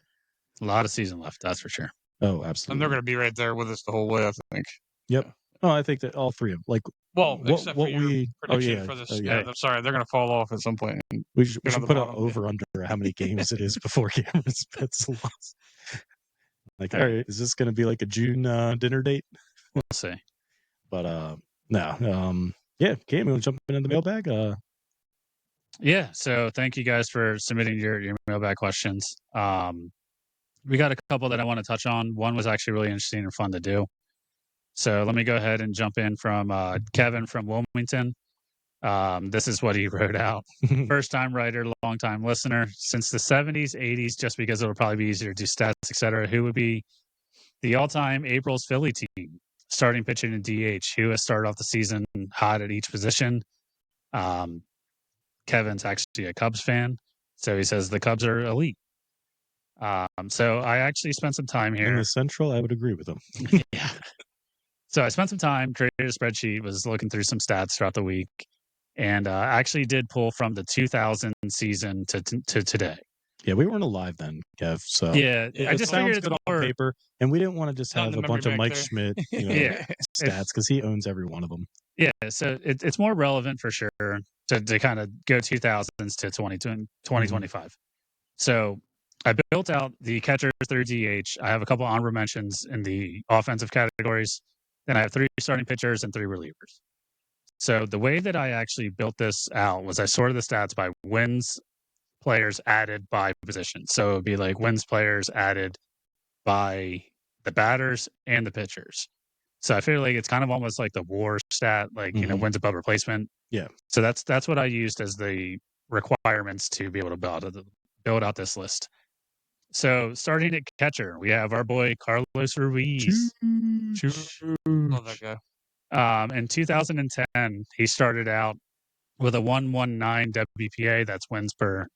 a lot of season left, that's for sure. Oh, absolutely. And they're going to be right there with us the whole way, I think. Yep. No, I think that all 3 of them. Except for your prediction for this. I'm sorry, they're going to fall off at some point. We should put an over under how many games it is before Cameron's Mets lost. All right, is this going to be like a June dinner date? We'll see. But no. Cam, you want to jump into the mailbag? So thank you guys for submitting your mailbag questions. we got a couple that I want to touch on. One was actually really interesting and fun to do. So let me go ahead and jump in from Kevin from Wilmington. This is what he wrote out. First-time writer, long-time listener. Since the 70s, 80s, just because it'll probably be easier to do stats, etc., who would be the all-time April's Philly team? Starting pitching in DH. Who has started off the season hot at each position? Kevin's actually a Cubs fan, so he says the Cubs are elite. So I actually spent some time here. In the Central, I would agree with him. Yeah. So I spent some time, created a spreadsheet, was looking through some stats throughout the week, and actually did pull from the 2000 season to today. Yeah, we weren't alive then, Kev. So yeah, I just figured it's good more on paper, and we didn't want to just have a bunch of Mike there. Schmidt, stats because he owns every one of them. Yeah, so it's more relevant for sure to kind of go 2000s to 2025. So I built out the catchers through DH. I have a couple honorable mentions in the offensive categories. Then I have 3 starting pitchers and 3 relievers. So the way that I actually built this out was I sorted the stats by wins players added by position. So it would be like wins players added by the batters and the pitchers. So I feel like it's kind of almost like the WAR stat, like, wins above replacement. Yeah. So that's what I used as the requirements to be able to build out this list. So starting at catcher, we have our boy Carlos Ruiz. Love that guy. In 2010, he started out with a 119 WPA. That's wins per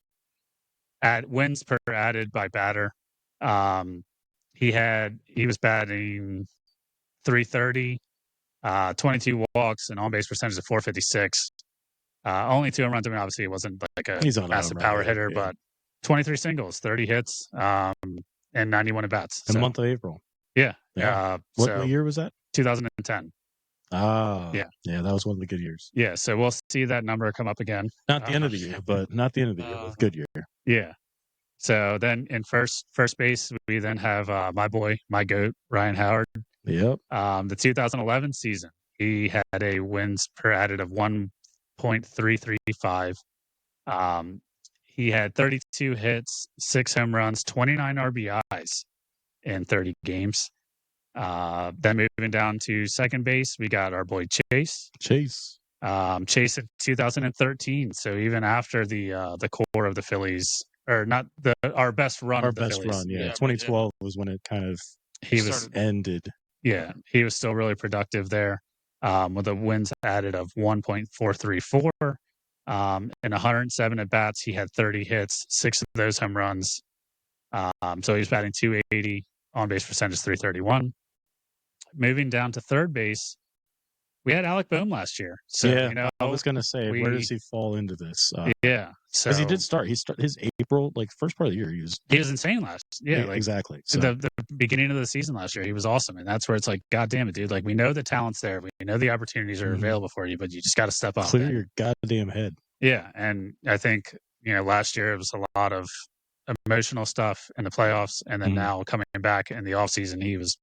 added by batter. He was batting 330, 22 walks, and on base percentage of 456. Only 2 home runs. I mean, obviously, it wasn't like a massive power hitter, but 23 singles, 30 hits, and 91 at bats. In the month of April. Yeah. What year was that? 2010. Yeah, that was one of the good years. Yeah, so we'll see that number come up again. Not the end of the year, but not the end of the year, but good year. Yeah. So then in first base, we then have my boy, my GOAT, Ryan Howard. Yep. The 2011 season, he had a wins per added of 1.335. He had 32 hits, 6 home runs, 29 RBIs in 30 games. Then moving down to second base, we got our boy Chase. Chase in 2013. So even after the core of the Phillies, or not our best run. Our best Phillies. Run, yeah. 2012 was when it kind of ended. Yeah, he was still really productive there, with a wins added of 1.434. In 107 at bats, he had 30 hits, 6 of those home runs. So he was batting 280, on base percentage 331. Moving down to third base, we had Alec Boehm last year. So, I was going to say, where does he fall into this? So because he did start. He started his April, first part of the year. He was insane last. Yeah, exactly. So. The beginning of the season last year, he was awesome, and that's where it's like, God damn it, dude! Like, we know the talent's there, we know the opportunities are available for you, but you just got to step up. Clear your goddamn head. Yeah, and I think last year it was a lot of emotional stuff in the playoffs, and then now coming back in the offseason, he was,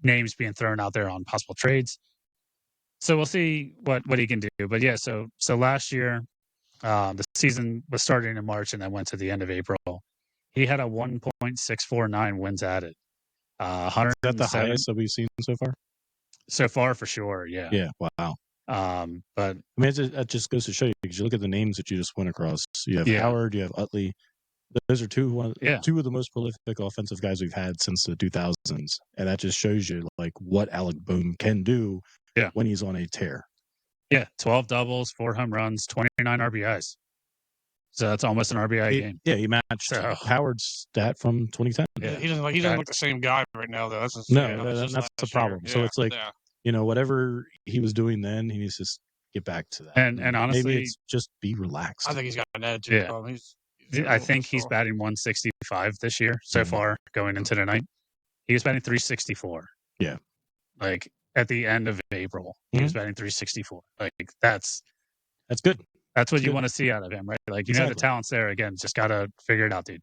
names being thrown out there on possible trades. So we'll see what he can do. But yeah, so last year, the season was starting in March and then went to the end of April. He had a 1.649 wins added. Is that the highest that we've seen so far? So far, for sure, yeah. Yeah, wow. But I mean, it just goes to show you, because you look at the names that you just went across. You have Howard, you have Utley. Those are two of the most prolific offensive guys we've had since the 2000s, and that just shows you what Alec Boehm can do when he's on a tear. Yeah, 12 doubles, 4 home runs, 29 RBIs. So that's almost an RBI game. Yeah, he matched Howard's stat from 2010. Yeah, he doesn't look the same guy right now, though. That's the problem. Yeah. So it's whatever he was doing then, he needs to get back to that. And honestly, maybe it's just be relaxed. I think he's got an attitude problem. I think he's batting 165 this year so far going into the night. He was batting 364. Yeah. At the end of April, he was batting 364. That's good. That's what you want to see out of him, right? The talent's there. Again, just got to figure it out, dude.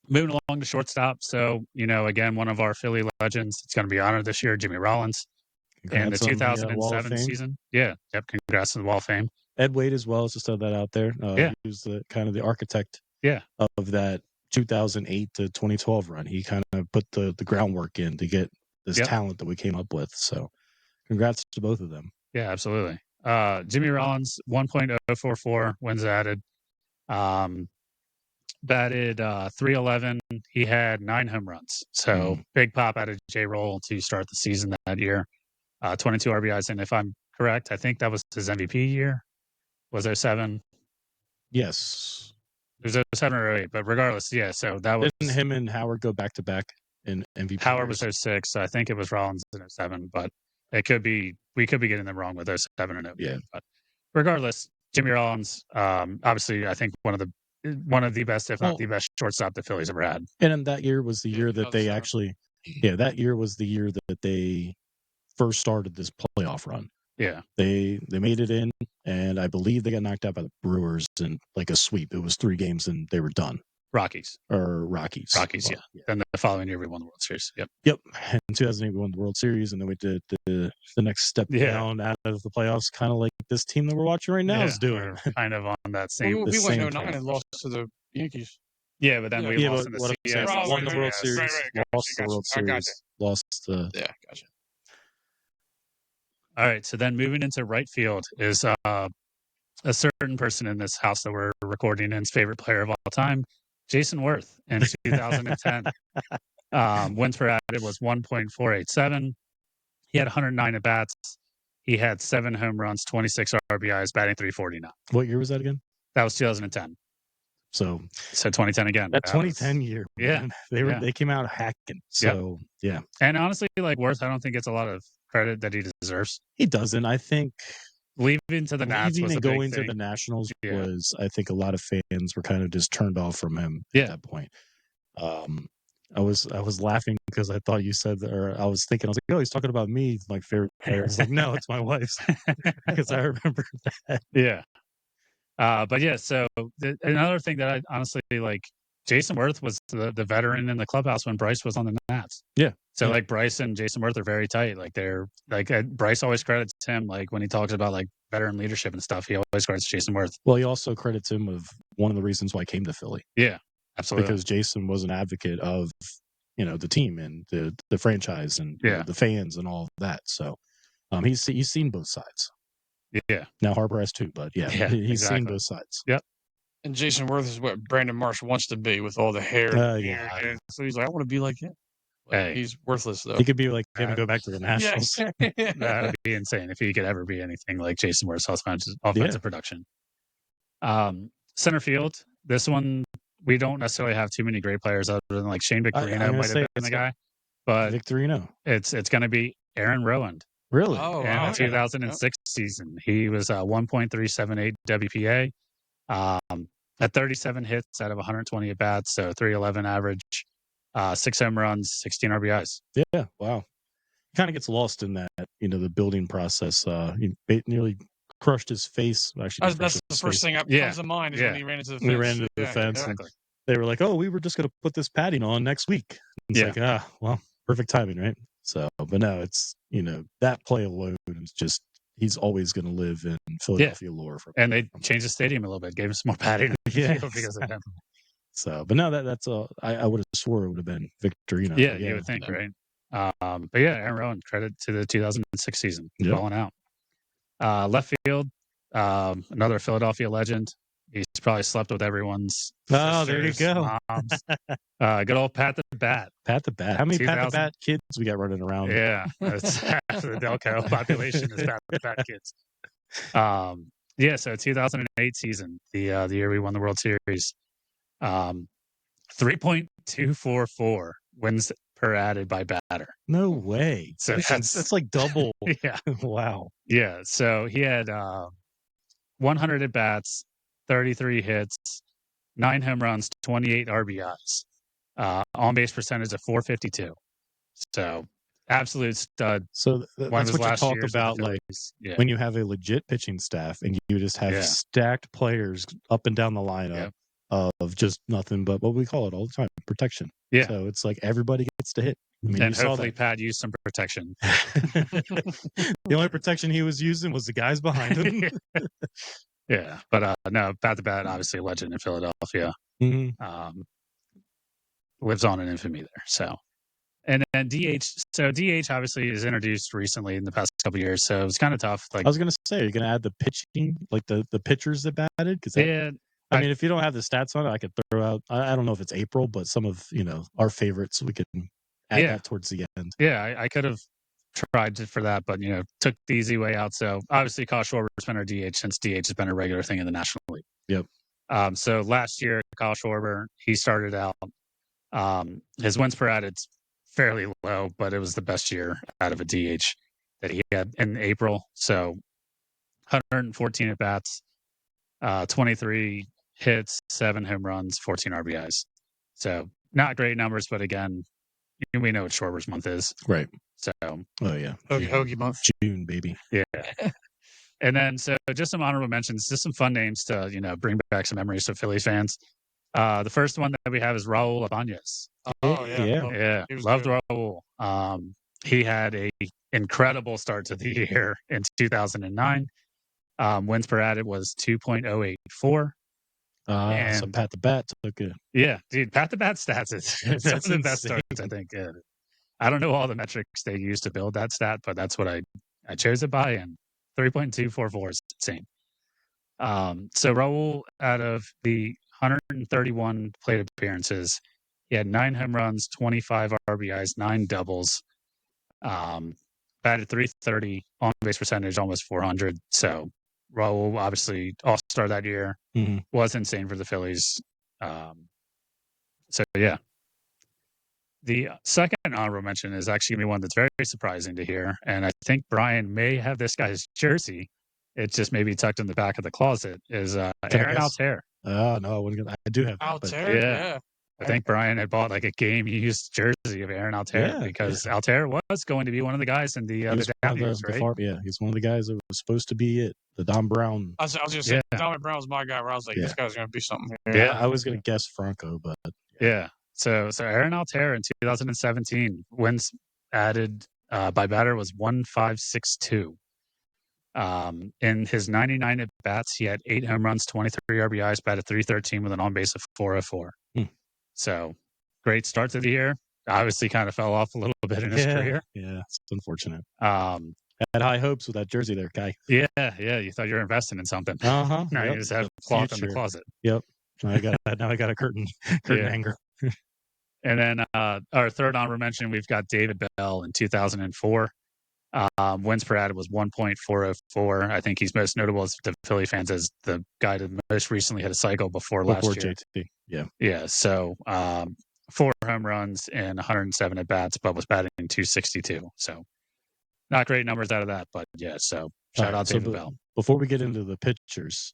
Moving along to shortstop. So, again, one of our Philly legends. It's going to be honored this year, Jimmy Rollins. In the 2007 season. Yeah. Yep. Congrats to the Wall of Fame. Ed Wade as well, just throw that out there. He was the kind of the architect of that 2008 to 2012 run. He kind of put the groundwork in to get this talent that we came up with. So congrats to both of them. Yeah, absolutely. Jimmy Rollins, 1.044 wins added. Batted .311. He had 9 home runs. So big pop out of J-Roll to start the season that year. 22 RBIs. And if I'm correct, I think that was his MVP year. Was there 7? Yes. It was 07 or 08, but regardless, yeah. So that was. Didn't him and Howard go back to back in MVP? Howard was 06. So I think it was Rollins in 07, but it could be, we could be getting them wrong with 07 and 08. Yeah. But regardless, Jimmy Rollins, obviously, I think one of the best, if not the best shortstop the Phillies ever had. And that year was the year that they actually, that year was the year that they first started this playoff run. Yeah. They made it in, and I believe they got knocked out by the Brewers in like a sweep. It was 3 games and they were done. Rockies. Rockies, yeah. Then the following year we won the World Series. Yep. In 2008 we won the World Series, and then we did the next step down out of the playoffs, kind of like this team that we're watching right now is doing. We're kind of on that same. We went 09 and lost to the Yankees. Yeah, but then we lost in the CS. Won the World Series, lost the World Series, lost the. Yeah, gotcha. All right, so then moving into right field is a certain person in this house that we're recording in's favorite player of all time, Jason Worth, in 2010. Wins per added was 1.487. He had 109 at bats. He had 7 home runs, 26 RBIs, batting .349. What year was that again? That was 2010. So 2010 again. That 2010 year. Yeah. Man. They came out hacking. So yeah. And honestly, like Worth, I don't think gets a lot of credit that he deserves. He doesn't. I think leaving to the Nats was and going to the Nationals was, I think a lot of fans were kind of just turned off from him at that point. I was laughing because I thought you said that, or I was thinking, I was like, oh, he's talking about me, my favorite player. It's like, no, it's my wife's, because I remember that. Yeah. But yeah, so another thing that I honestly like, Jason Worth was the veteran in the clubhouse when Bryce was on the Nats. Yeah. So like Bryce and Jason Worth are very tight. Like they're like Bryce always credits him, like when he talks about like veteran leadership and stuff, he always credits Jason Worth. Well, he also credits him of one of the reasons why I came to Philly. Yeah, absolutely. Because Jason was an advocate of, the team and the franchise and the fans and all of that. So he's seen both sides. Yeah. Now Harper has too, but he's seen both sides. Yep. And Jason Worth is what Brandon Marsh wants to be with all the hair. And so he's like, I want to be like him. Hey, he's worthless though. He could be like him and go back to the Nationals. That'd be insane if he could ever be anything like Jason Worth's offensive production. Center field. This one we don't necessarily have too many great players other than like Shane Victorino might have been the guy, but Victorino. It's going to be Aaron Rowand. Really? Oh, in the 2006 season, he was 1.378 WPA. At 37 hits out of 120 at bats, so 311 average, 6 home runs, 16 RBIs. Yeah, wow. Kind of gets lost in that, the building process. He nearly crushed his face. Actually, that's the first thing that comes to mind is when he ran into the fence. He ran into the fence. Exactly. And they were like, "Oh, we were just going to put this padding on next week." It's like, well, perfect timing, right? So, but no, it's that play alone is just. He's always going to live in Philadelphia lore. And they changed the stadium a little bit, gave him some more padding because of him. So, but no, that's I would have swore it would have been Victorino. Yeah, you would think, right? But yeah, Aaron Rowand, credit to the 2006 season, balling out. Left field, another Philadelphia legend. He's probably slept with everyone's. Oh, there you go. Moms. Good old Pat the Bat. Pat the Bat. How many Pat the Bat kids we got running around? Yeah, that's half the Delco population is Pat the Bat kids. So 2008 season, the year we won the World Series, 3.244 wins per added by batter. No way. So that's like double. Yeah. Wow. Yeah. So he had 100 at bats, 33 hits, 9 home runs, 28 RBIs, on base percentage of .452. So absolute stud. So that's what you talk about, like when you have a legit pitching staff and you just have stacked players up and down the lineup of just nothing but what we call it all the time, protection. Yeah. So it's like everybody gets to hit. I mean, and hopefully Pat used some protection. The only protection he was using was the guys behind him. Yeah, but no, Pat the Bat, obviously a legend in Philadelphia. Mm-hmm. lives on in infamy there. So, and then DH. So DH obviously is introduced recently in the past couple of years. So it's kind of tough. Like I was gonna say, are you gonna add the pitching, like the pitchers that batted? Because I mean, if you don't have the stats on it, I could throw out. I don't know if it's April, but some of our favorites we could add that towards the end. Yeah, I could have tried for that, but took the easy way out. So obviously, Kyle Schwarber's been our DH since DH has been a regular thing in the National League. Yep. So last year, Kyle Schwarber, he started out. His wins per at-bat's fairly low, but it was the best year out of a DH that he had in April. So 114 at bats, 23 hits, 7 home runs, 14 RBIs. So not great numbers, but again, we know what Schwarber's month is. Right. So, oh yeah, Hoagie month, June, baby. Yeah. And then, so just some honorable mentions, just some fun names to bring back some memories to Phillies fans. The first one that we have is Raul Ibanez. Oh yeah. Loved Raul. He had a incredible start to the year in 2009. Wins per at was 2.084. So Pat the Bat took it. Yeah, dude, Pat the Bat stats is some of the best starts, I think. I don't know all the metrics they use to build that stat, but that's what I chose it by, and 3.244 is insane. So Raul, out of the 131 plate appearances, he had 9 home runs, 25 RBIs, 9 doubles, batted .330, on base percentage almost 400. So Raul, obviously all-star that year, was insane for the Phillies. So yeah. The second honorable mention is actually going to be one that's very surprising to hear, and I think Brian may have this guy's jersey. It's just maybe tucked in the back of the closet. Is Aaron Altair? Oh no, I do have Altair. Yeah. I think Brian had bought like a game-used jersey of Aaron Altair because Altair was going to be one of the guys in the down years, right? He's one of the guys that was supposed to be it. The Don Brown. I was going to say Don Brown was my guy. Where I was like, this guy's going to be something. Yeah, I was going to guess Franco, but So Aaron Altair in 2017 wins added by batter was 1.562. In his 99 at bats, he had 8 home runs, 23 RBIs, batted .313 with an on base of .404. So great start to the year. Obviously, kind of fell off a little bit in his career. Yeah, it's unfortunate. Had high hopes with that jersey there, Kai. Yeah. You thought you were investing in something. Now you just have cloth in the closet. Yep. Now I got a curtain hanger. And then our third honorable mention, we've got David Bell in 2004. Wins per at was 1.404. I think he's most notable as the Philly fans as the guy that most recently had a cycle before last year. JT. Yeah. So 4 home runs and 107 at bats, but was batting 262. So not great numbers out of that, but so shout out David Bell. Before we get into the pitchers,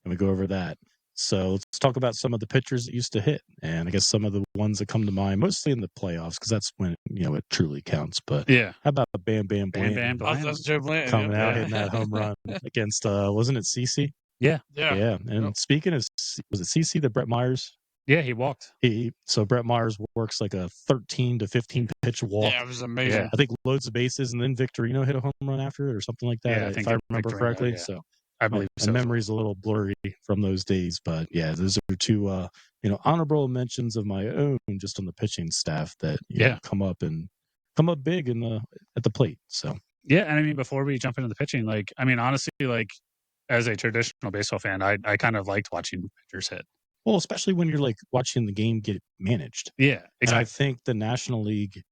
and we go over that. So let's talk about some of the pitchers that used to hit, and I guess some of the ones that come to mind, mostly in the playoffs, because that's when it truly counts. But how about Bam Bam Bland? That's Joe Blanton coming out hitting that home run against wasn't it CC? Yeah. And speaking of, was it CC that Brett Myers? Yeah, he walked. So Brett Myers works like a 13 to 15 pitch walk. Yeah, it was amazing. Yeah. I think loads of bases, and then Victorino hit a home run after it or something like that. Yeah, I think if I remember correctly. Yeah. So I believe my memory's a little blurry from those days, but those are 2 honorable mentions of my own just on the pitching staff that come up big at the plate. So and I mean, before we jump into the pitching, honestly, as a traditional baseball fan, I kind of liked watching pitchers hit. Well, especially when you're watching the game get managed. Yeah, exactly. And I think the National League,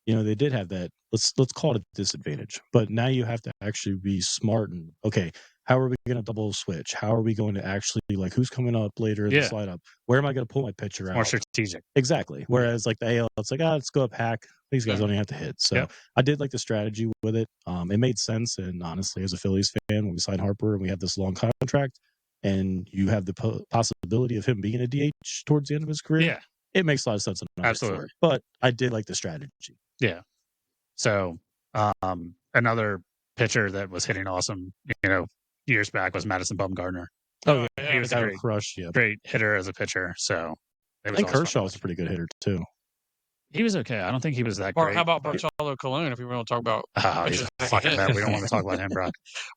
they did have that. Let's call it a disadvantage, but now you have to actually be smart and how are we going to double switch? How are we going to actually who's coming up later in the slide up? Where am I going to pull my pitcher out? More strategic. Exactly. Whereas the AL, it's let's go up hack. These guys don't even have to hit. So I did like the strategy with it. It made sense. And honestly, as a Phillies fan, when we signed Harper and we have this long contract, and you have the possibility of him being a DH towards the end of his career, it makes a lot of sense. Absolutely. But I did like the strategy. Yeah. So another pitcher that was hitting awesome, years back was Madison Bumgarner. Oh, he was a great hitter as a pitcher. So I think Kershaw was a pretty good hitter too. He was okay. I don't think he was that great. How about Bartolo Colon? If we want to talk about, he's fucking bad. We don't want to talk about him, bro.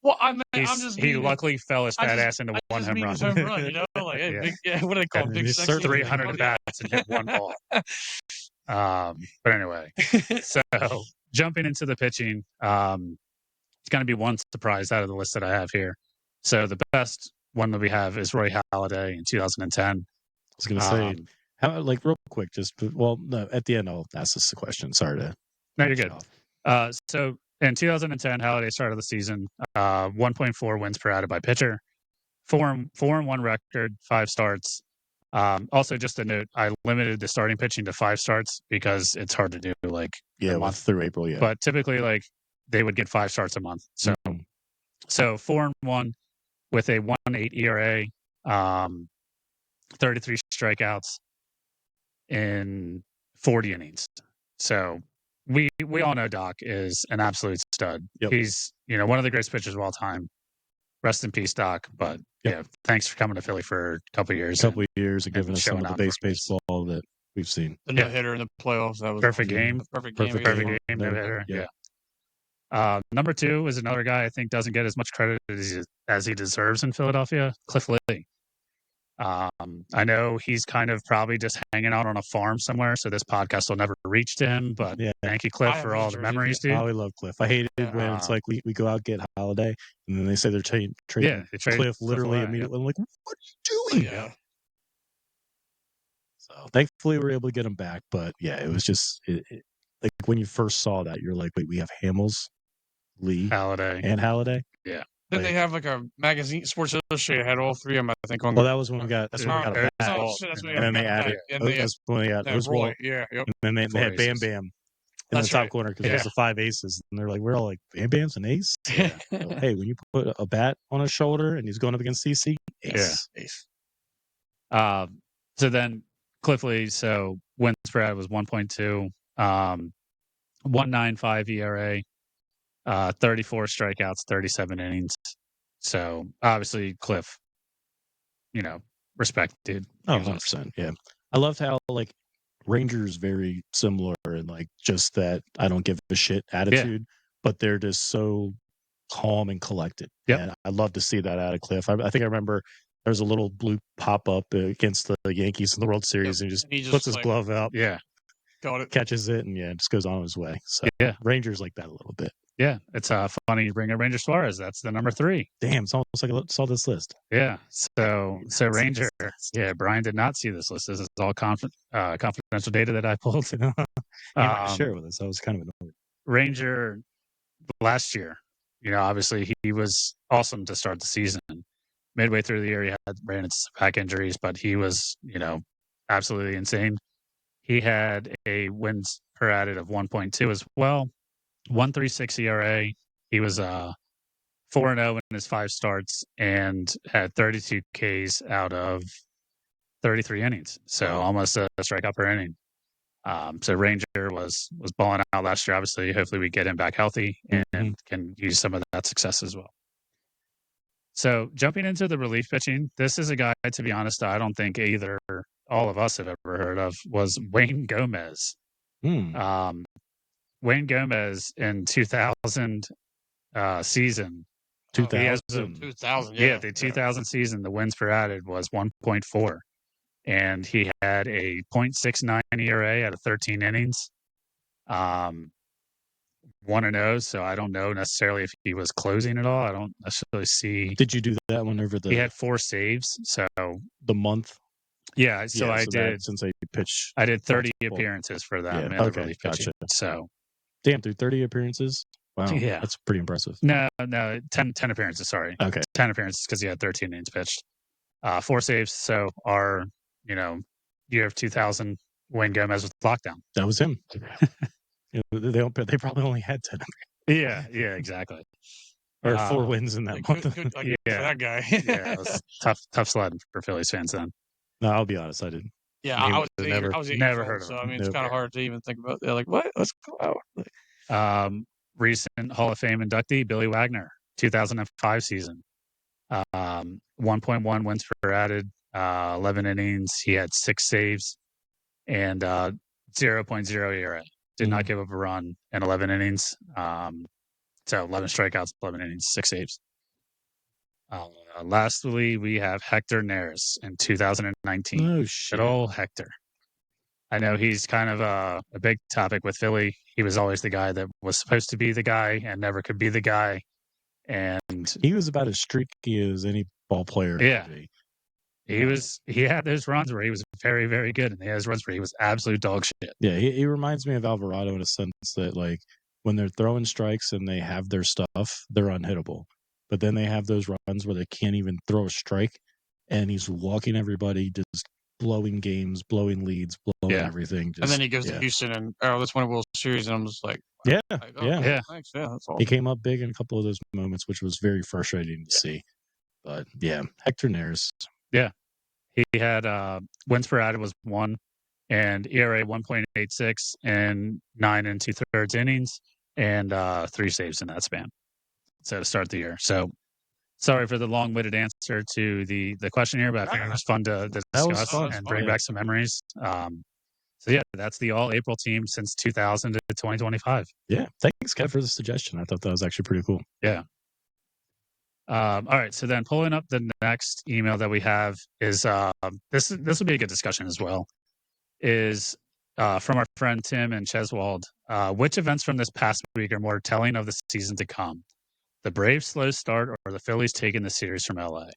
Well, he luckily fell his fat ass into one home run. Big, what do they call it? Big 300 bats bats and hit one ball. But anyway, so jumping into the pitching, it's going to be one surprise out of the list that I have here. So the best one that we have is Roy Halladay in 2010. I was going to say, how, like, real quick, no, at the end, I'll ask this a question. Sorry to. No, you're good. So in 2010, Halladay started the season, 1.4 wins per added by pitcher, 4-1 record, 5 starts. Also, just a note, I limited the starting pitching to 5 starts because it's hard to do a month through April. Yeah, but typically they would get 5 starts a month. So, so 4-1 with a 1.8 ERA, 33 strikeouts in 40 innings. So we all know Doc is an absolute stud. Yep. He's one of the greatest pitchers of all time. Rest in peace, Doc. But yeah, thanks for coming to Philly for a couple of years. And giving us some of the base baseball that we've seen. The no hitter in the playoffs. That was perfect game. Perfect game. No hitter. Yeah. Number 2 is another guy I think doesn't get as much credit as he deserves in Philadelphia, Cliff Lee. I know he's kind of probably just hanging out on a farm somewhere, so this podcast will never reach to him. But thank you, Cliff, for all the memories, dude. Oh, we love Cliff. I hated when it's like we go out get Halladay, and then they say they're trading Cliff literally immediately. I'm like, what are you doing? Yeah. So thankfully we were able to get him back, but yeah, it was just like when you first saw that, you're like, wait, we have Hamels, Lee, Halladay. Yeah. Did they have like a magazine, Sports Illustrated had all 3 of them, I think, on. Well, that was when we got. That's when we got a bat. And then they added. That's when they added Roy. Yeah. Yep. And then they had Bam Bam in the top corner because there's the 5 aces, and they're like, we're all like, Bam Bam's an ace. Yeah. So, hey, when you put a bat on his shoulder and he's going up against CC, ace. Yeah. So then Cliff Lee, so wins per added was 1.2, 1.95 ERA. 34 strikeouts, 37 innings. So obviously Cliff, respect, dude. Oh, 100%. Yeah. I loved how Rangers very similar and just that I don't give a shit attitude, but they're just so calm and collected. Yeah. And I love to see that out of Cliff. I think I remember there's a little blue pop up against the Yankees in the World Series and he just puts his glove out. Yeah. Got it. Catches it and just goes on his way. So Rangers like that a little bit. Yeah, it's funny you bring up Ranger Suarez. That's the number 3. Damn, it's almost like I saw this list. Yeah, so Ranger. Yeah, Brian did not see this list. This is all confidential data that I pulled. Share it with us. I was kind of annoyed. Ranger last year, obviously he was awesome to start the season. Midway through the year, he ran into some back injuries, but he was, absolutely insane. He had a wins per added of 1.2 as well. 1.36 ERA. He was 4-0 in his 5 starts and had 32 Ks out of 33 innings. So almost a strikeout per inning. So Ranger was balling out last year. Obviously, hopefully we get him back healthy and can use some of that success as well. So jumping into the relief pitching, this is a guy, to be honest, I don't think either all of us have ever heard of, was Wayne Gomez. Wayne Gomez in 2000 season. 2000. Yeah, the 2000 season, the wins per added was 1.4. And he had a 0.69 ERA out of 13 innings. 1-0, so I don't know necessarily if he was closing at all. I don't necessarily see. Did you do that one over the... He had 4 saves, so... The month? Yeah, so I did... Since I pitched... I did 30 appearances for them. Yeah, okay, gotcha. So... Damn, dude, 30 appearances? Wow, yeah. That's pretty impressive. No, 10 appearances, sorry. Okay. 10 appearances because he had 13 innings pitched. 4 saves, so our, year of 2000, Wayne Gomez was lockdown. That was him. They probably only had 10. Yeah, exactly. Or 4 wins in that month. Good, for that guy. Yeah, it was tough sledding for Phillies fans then. No, I'll be honest, I didn't. Yeah, I was never heard of so him. I mean, it's kind of hard to even think about. They're like, what? Let's go out. Recent Hall of Fame inductee, Billy Wagner, 2005 season. 1.1 wins per added, 11 innings. He had 6 saves and 0.0 ERA. Did not give up a run in 11 innings. So 11 strikeouts, 11 innings, 6 saves. Lastly, we have Hector Neris in 2019. Oh, shit. Good old Hector. I know he's kind of a big topic with Philly. He was always the guy that was supposed to be the guy and never could be the guy. And he was about as streaky as any ball player could be. He had those runs where he was very, very good, and he has runs where he was absolute dog shit. Yeah, he reminds me of Alvarado in a sense that, like, when they're throwing strikes and they have their stuff, they're unhittable. But then they have those runs where they can't even throw a strike, and he's walking everybody, just blowing games, blowing leads, blowing everything. And then he goes to Houston and, let's win a World Series, and I'm just like, wow. Thanks. Yeah, that's all. He came up big in a couple of those moments, which was very frustrating to see. But, Hector Neris. Yeah. He had wins per added was 1, and ERA 1.86 and 9 2/3 innings, and 3 saves in that span. So to start the year. So sorry for the long-winded answer to the question here, but I think it was fun to discuss and bring back some memories. So that's the all-April team since 2000 to 2025. Yeah, thanks, Kev, for the suggestion. I thought that was actually pretty cool. Yeah. All right, so then pulling up the next email that we have is this will be a good discussion as well. Is from our friend Tim and Cheswold. Which events from this past week are more telling of the season to come? The Braves' slow start or the Phillies taking the series from LA?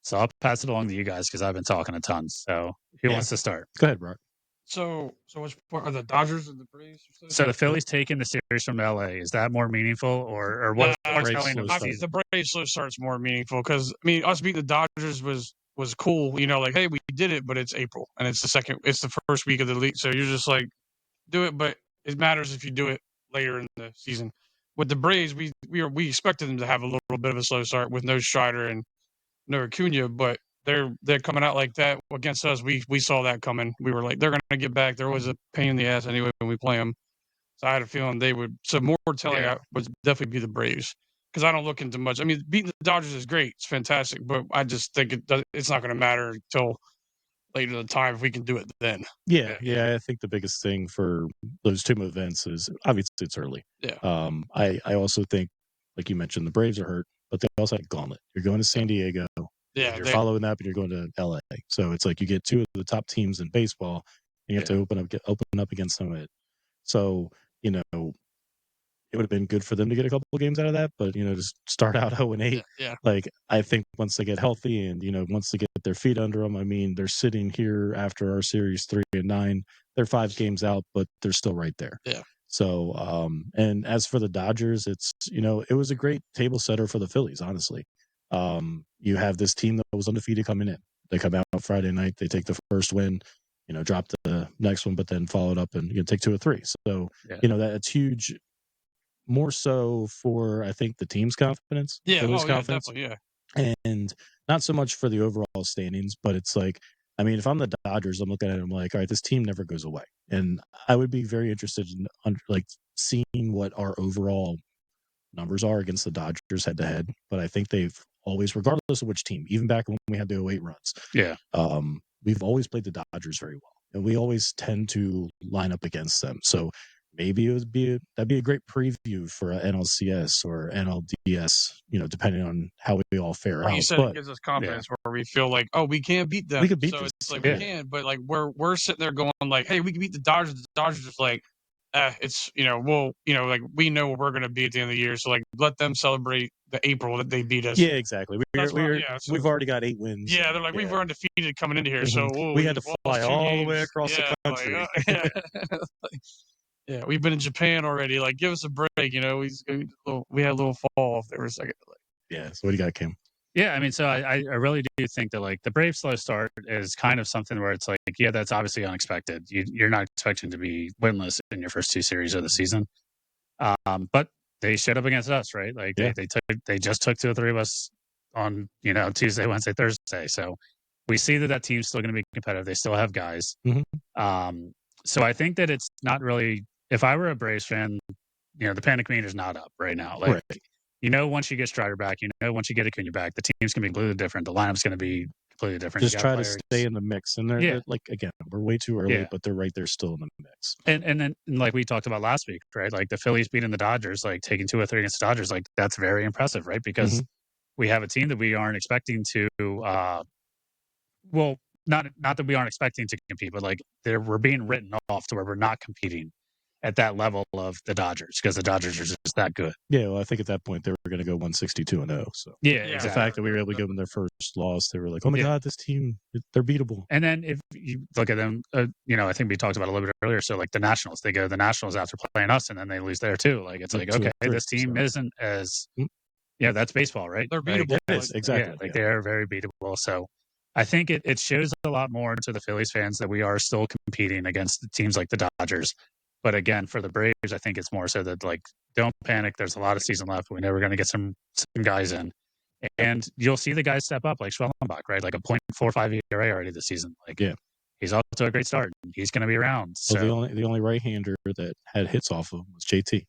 So I'll pass it along to you guys because I've been talking a ton. So who wants to start? Go ahead, Brock. So which part are the Dodgers and the Braves? So the Phillies taking the series from LA, is that more meaningful or what? The Braves slow start's more meaningful because us beating the Dodgers was cool. Like, hey, we did it, but it's April and it's the first week of the league, so you're just like, do it, but it matters if you do it later in the season. With the Braves, we expected them to have a little bit of a slow start with no Strider and no Acuna, but they're coming out like that against us. We saw that coming. We were like, they're going to get back. There was a pain in the ass anyway when we play them. So I had a feeling they would. So more telling would definitely be the Braves because I don't look into much. Beating the Dodgers is great. It's fantastic, but I just think it's not going to matter until later in the time if we can do it then. Yeah. I think the biggest thing for those two events is obviously it's early. Yeah. I also think, like you mentioned, the Braves are hurt, but they also have a gauntlet. You're going to San Diego. Yeah. You're following that, but you're going to LA. So it's like you get two of the top teams in baseball, and you have to open up against some of it. So, it would have been good for them to get a couple of games out of that, but just start out 0-8. Yeah. Like, I think once they get healthy and once they get their feet under them, they're sitting here after our series 3-9. They're 5 games out, but they're still right there. Yeah. So, and as for the Dodgers, it's it was a great table setter for the Phillies. Honestly, you have this team that was undefeated coming in. They come out Friday night, they take the first win, drop the next one, but then followed up and take 2 or 3. So that's huge. More so for, I think, the team's confidence. Confidence. Definitely, yeah. And not so much for the overall standings, but it's like, if I'm the Dodgers, I'm looking at it, I'm like, all right, this team never goes away. And I would be very interested in seeing what our overall numbers are against the Dodgers head to head. But I think they've always, regardless of which team, even back when we had the 08 runs, we've always played the Dodgers very well. And we always tend to line up against them. So maybe that'd be a great preview for NLCS or NLDS, depending on how we all fare out. You said, it gives us confidence where we feel like, oh, we can beat them. We can beat them. It's like we can, but like we're sitting there going like, hey, we can beat the Dodgers. The Dodgers just like, it's like we know what we're going to be at the end of the year. So like, let them celebrate the April that they beat us. Yeah, exactly. We've already got 8 wins. Yeah, they're like, we were undefeated coming into here, so we had to fly all the way across the country. Yeah, we've been in Japan already. Like, give us a break. We had a little fall off there for a second. So what do you got, Kim? Yeah, so I really do think that like the Braves slow start is kind of something where it's like, that's obviously unexpected. You're not expecting to be winless in your first 2 series of the season, but they showed up against us, right? Like they just took 2 or 3 of us on Tuesday, Wednesday, Thursday. So we see that team's still going to be competitive. They still have guys. Mm-hmm. So I think that it's not really. If I were a Braves fan, the panic meter is not up right now. Like, once you get Strider back, once you get Acuna back, the team's going to be completely different. The lineup's going to be completely different. Just try to stay in the mix. And they're like, again, we're way too early, but they're right there still in the mix. And then, like we talked about last week, right? Like the Phillies beating the Dodgers, like taking 2 or 3 against the Dodgers, like that's very impressive, right? Because we have a team that we aren't expecting to, not that we aren't expecting to compete, but like we're being written off to where we're not competing at that level of the Dodgers because the Dodgers are just that good. Yeah, well, I think at that point they were going to go 162-0. So exactly. The fact that we were able to give them their first loss, they were like, "Oh my god, this team, they're beatable." And then if you look at them, I think we talked about it a little bit earlier. So like the Nationals, they go to the Nationals after playing us, and then they lose there too. Like it's like, okay, this team isn't as that's baseball, right? They're beatable. Exactly. They are very beatable. So I think it shows a lot more to the Phillies fans that we are still competing against teams like the Dodgers. But again, for the Braves, I think it's more so that like, don't panic. There's a lot of season left. We know we're going to get some guys in, and you'll see the guys step up like Schwellenbach, right? Like a .45 ERA already this season. Like, he's off to a great start. He's going to be around. So the only right-hander that had hits off of him was JT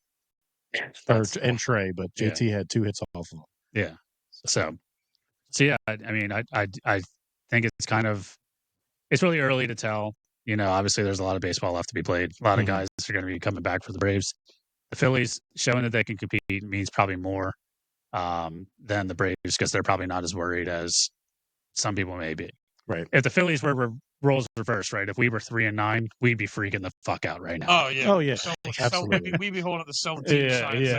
and Trey, but JT had 2 hits off of him. Yeah. So yeah. I mean, I think it's really early to tell. Obviously there's a lot of baseball left to be played. A lot of guys are going to be coming back for the Braves. The Phillies showing that they can compete means probably more than the Braves because they're probably not as worried as some people may be. Right. If the Phillies were roles reversed, right? If we were 3-9, we'd be freaking the fuck out right now. Oh yeah. Absolutely. We'd be holding up the sell team signs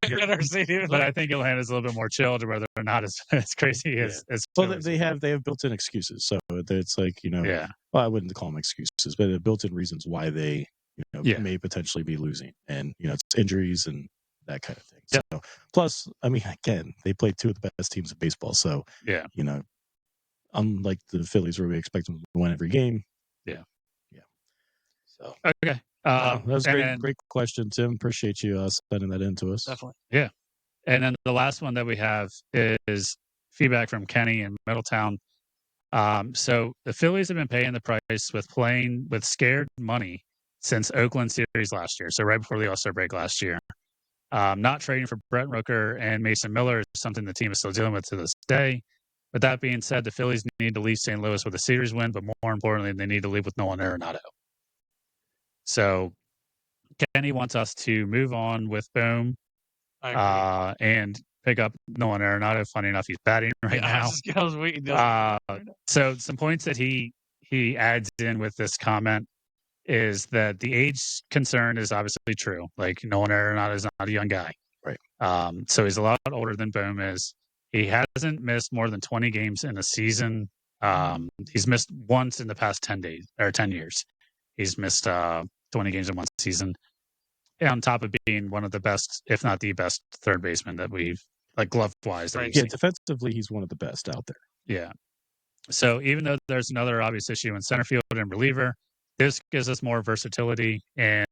at our stadium. But I think Atlanta's a little bit more chilled, where they're not as crazy as. Well, they have built-in excuses, so it's like Well, I wouldn't call them excuses, but built-in reasons why they may potentially be losing, and it's injuries and that kind of thing. So plus, I mean, again, they play 2 of the best teams in baseball, so unlike the Phillies where we expect them to win every game. Yeah. So okay, that was a great question, Tim. Appreciate you sending that in to us. Definitely. Yeah. And then the last one that we have is feedback from Kenny in Middletown. So the Phillies have been paying the price with playing with scared money since Oakland series last year. So right before the All-Star break last year. Not trading for Brent Rooker and Mason Miller is something the team is still dealing with to this day. But that being said, the Phillies need to leave St. Louis with a series win, but more importantly, they need to leave with Nolan Arenado. So Kenny wants us to move on with Boom and pick up Nolan Arenado. Funny enough, he's batting right now. I was waiting. So some points that he adds in with this comment is that the age concern is obviously true. Like Nolan Arenado is not a young guy. Right. So he's a lot older than Boom is. He hasn't missed more than 20 games in a season. He's missed once in the past 10 years. He's missed 20 games in one season. And on top of being one of the best, if not the best, third baseman that we've, like glove-wise. Defensively, he's one of the best out there. Yeah. So even though there's another obvious issue in center field and reliever, this gives us more versatility. And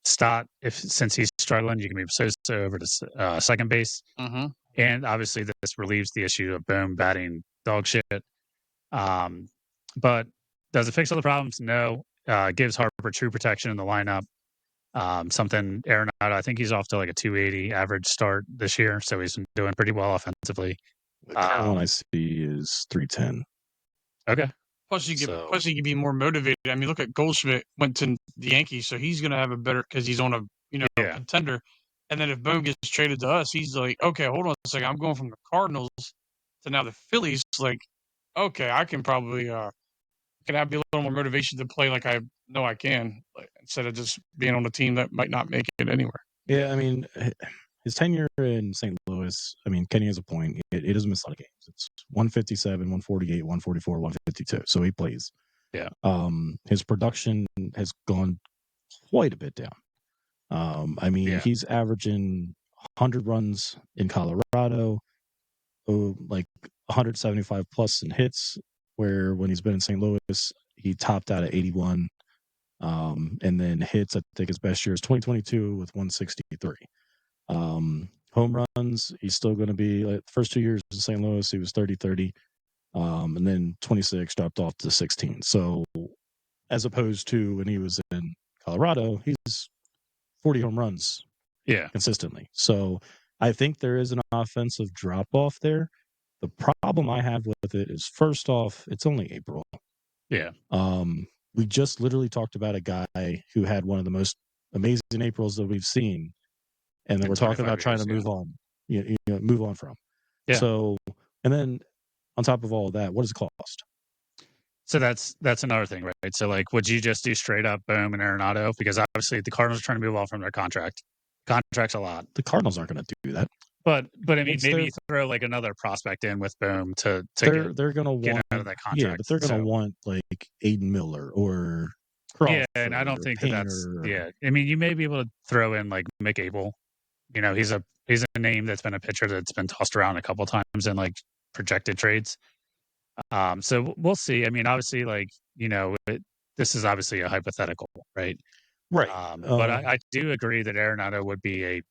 Stott, since he's struggling, you can move Sosa over to second base. Mm-hmm. And obviously, this relieves the issue of Boom batting dog shit. But does it fix all the problems? No. Gives Harper true protection in the lineup. Something Arenado, I think he's off to like a 280 average start this year, so he's been doing pretty well offensively. The current one I see is 310. Okay. Plus, you can be more motivated. I mean, look at Goldschmidt went to the Yankees, so he's going to have a better because he's on a contender. And then if Boone gets traded to us, he's like, okay, hold on a second, I'm going from the Cardinals to now the Phillies. Like, okay, I can probably can have a little more motivation to play like I know I can, instead of just being on a team that might not make it anywhere. Yeah, I mean, his tenure in St. Louis, I mean, Kenny has a point. It doesn't miss a lot of games. It's 157, 148, 144, 152. So he plays. Yeah. His production has gone quite a bit down. I mean, he's averaging 100 runs in Colorado, like 175 plus in hits, where when he's been in St. Louis, he topped out at 81. And then hits, I think his best year is 2022 with 163. Home runs, he's still going to be like the first 2 years in St. Louis, he was 30-30. And then 26 dropped off to 16. So as opposed to when he was in Colorado, he's 40 home runs consistently. So I think there is an offensive drop off there. The problem I have with it is, first off, it's only April. Yeah. We just literally talked about a guy who had one of the most amazing Aprils that we've seen, and then we're talking about trying to move on, move on from. Yeah. So, and then on top of all of that, what does it cost? So that's another thing, right? So like, would you just do straight up Bohm and Arenado? Because obviously the Cardinals are trying to move on from their contract. Contract's a lot. The Cardinals aren't going to do that. But I mean, maybe you throw like another prospect in with Bohm to they're going to want out of that contract. Yeah, but they're going to want like Aiden Miller or Crawford. Yeah, and I don't think that's. Painter. Yeah, I mean, you may be able to throw in like Mick Abel. You know, he's a name that's been a pitcher that's been tossed around a couple of times in like projected trades. So we'll see. I mean, obviously, like, you know, this is obviously a hypothetical, right? Right. But I do agree that Arenado would be a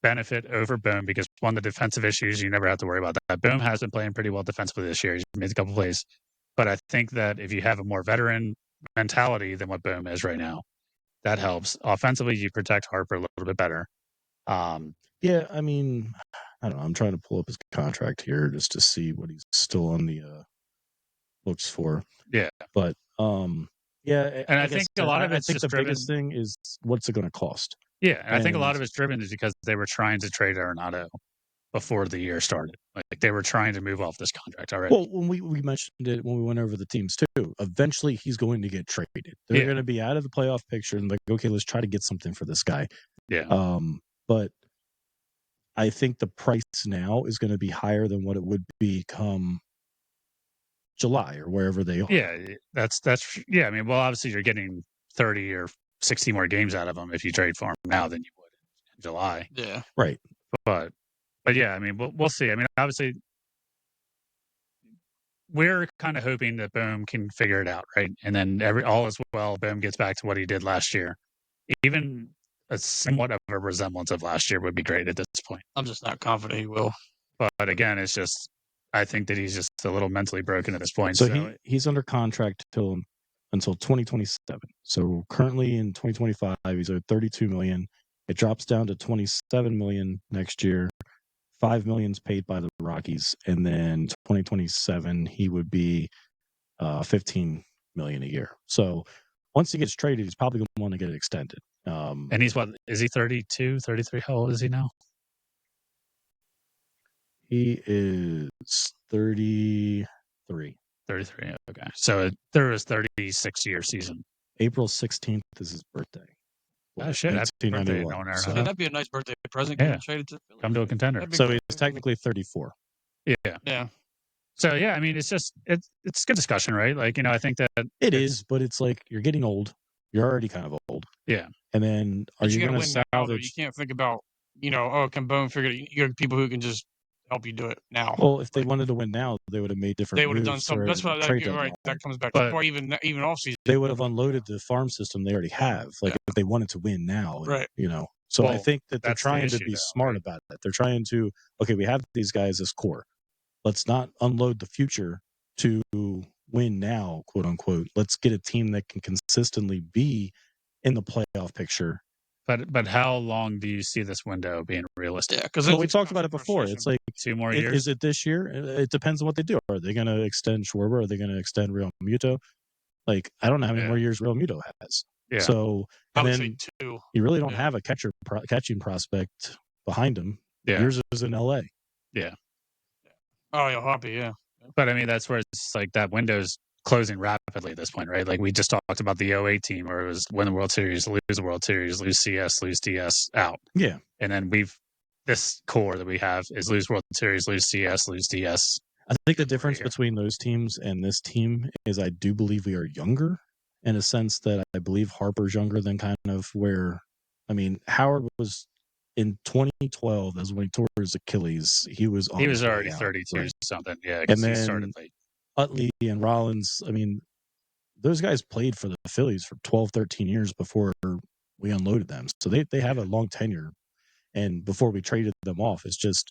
benefit over Bohm because one, the defensive issues, you never have to worry about that. Bohm has been playing pretty well defensively this year. He's made a couple plays. But I think that if you have a more veteran mentality than what Bohm is right now, that helps. Offensively, you protect Harper a little bit better. Yeah, I mean, I don't know. I'm trying to pull up his contract here just to see what he's still on the books for. Yeah. But yeah, and I think a lot of it's I think just the driven. Biggest thing is what's it going to cost. Yeah, and I think a lot of it's driven is because they were trying to trade Arenado before the year started. Like they were trying to move off this contract already. Well, when we mentioned it when we went over the teams too, eventually he's going to get traded. They're going to be out of the playoff picture and like, okay, let's try to get something for this guy. Yeah. But I think the price now is going to be higher than what it would be come July or wherever they are. Yeah, that's yeah. I mean, well, obviously you're getting 30 or 60 more games out of him if you trade for him now than you would in July. Yeah, right. But yeah, I mean, we'll see. I mean, obviously we're kind of hoping that Bohm can figure it out, right? And then all is well. Bohm gets back to what he did last year. Even a somewhat of a resemblance of last year would be great at this point. I'm just not confident he will. But again, it's just I think that he's just a little mentally broken at this point. So he's under contract until 2027. So currently in 2025, he's owed $32 million. It drops down to $27 million next year. $5 million is paid by the Rockies, and then 2027 he would be $15 million a year. So once he gets traded, he's probably going to want to get it extended. And he's what? Is he 32, 33? How old is he now? He is 33. 33. Okay. So there was 36-year season. April 16th is his birthday. Oh, shit. Happy birthday, so that'd be a nice birthday present. Yeah. Traded to Philly. Come to a contender. So he's technically 34. Yeah. Yeah. So, yeah, I mean, it's good discussion, right? Like, you know, I think that it is, but it's like you're getting old. You're already kind of old. Yeah. And then are you going to salvage? You can't think about, can Bohm figure it? You got people who can just help you do it now. Well, if they wanted to win now, they would have made different. They would have done something. That's what that comes back. Or even off season, they would have unloaded the farm system they already have. Like if they wanted to win now, right? So I think that they're trying to be smart about it. They're trying to we have these guys as core. Let's not unload the future to win now, quote unquote. Let's get a team that can consistently be in the playoff picture. But how long do you see this window being realistic? Yeah, because we talked about it before. It's like 2 more years. Is it this year? It depends on what they do. Are they going to extend Schwarber? Are they going to extend Real Muto? Like I don't know how many more years Real Muto has. Yeah. So and then 2. You really don't have a catching prospect behind him. Yeah. Yours is in LA. Yeah. Oh, yeah, Hoppy, yeah. But I mean, that's where it's like that window's closing rapidly at this point, right? Like we just talked about the 08 team where it was win the World Series, lose the World Series, lose CS, lose DS, out. Yeah. And then this core that we have is lose World Series, lose CS, lose DS. I think the difference between those teams and this team is I do believe we are younger in a sense that I believe Harper's younger than kind of where, Howard was in 2012 as when he tore his Achilles. He was already 32 or something. Yeah. And then he started late. Utley and Rollins, those guys played for the Phillies for 12, 13 years before we unloaded them. So they have a long tenure. And before we traded them off, it's just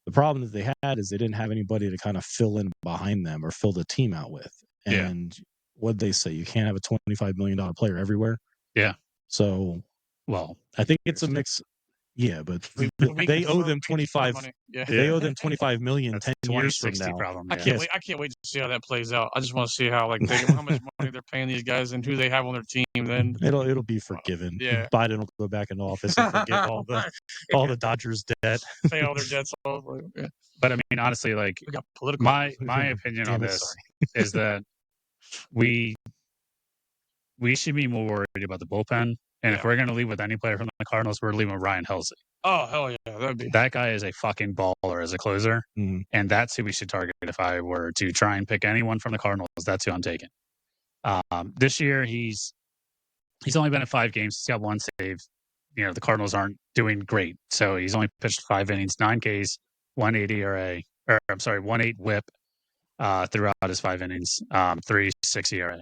the problem that they had is they didn't have anybody to kind of fill in behind them or fill the team out with. And what'd they say? You can't have a $25 million player everywhere. Yeah. So, well, I think it's a mix. Yeah, but they owe them 25. They owe them 25 million 10 years from now. Problem, I can't wait to see how that plays out. I just want to see how how much money they're paying these guys and who they have on their team. Then it'll be forgiven. Biden will go back in office and forgive all the Dodgers debt. Pay all their debts off. But honestly, like my opinion on this is that we should be more worried about the bullpen. And if we're going to leave with any player from the Cardinals, we're leaving with Ryan Helsley. Oh, hell yeah. That guy is a fucking baller as a closer. Mm-hmm. And that's who we should target. If I were to try and pick anyone from the Cardinals, that's who I'm taking. This year, he's only been in 5 games. He's got 1 save. The Cardinals aren't doing great. So he's only pitched 5 innings, 9 Ks, 1.80 ERA, 1.8 WHIP throughout his 5 innings, 3.6 ERA.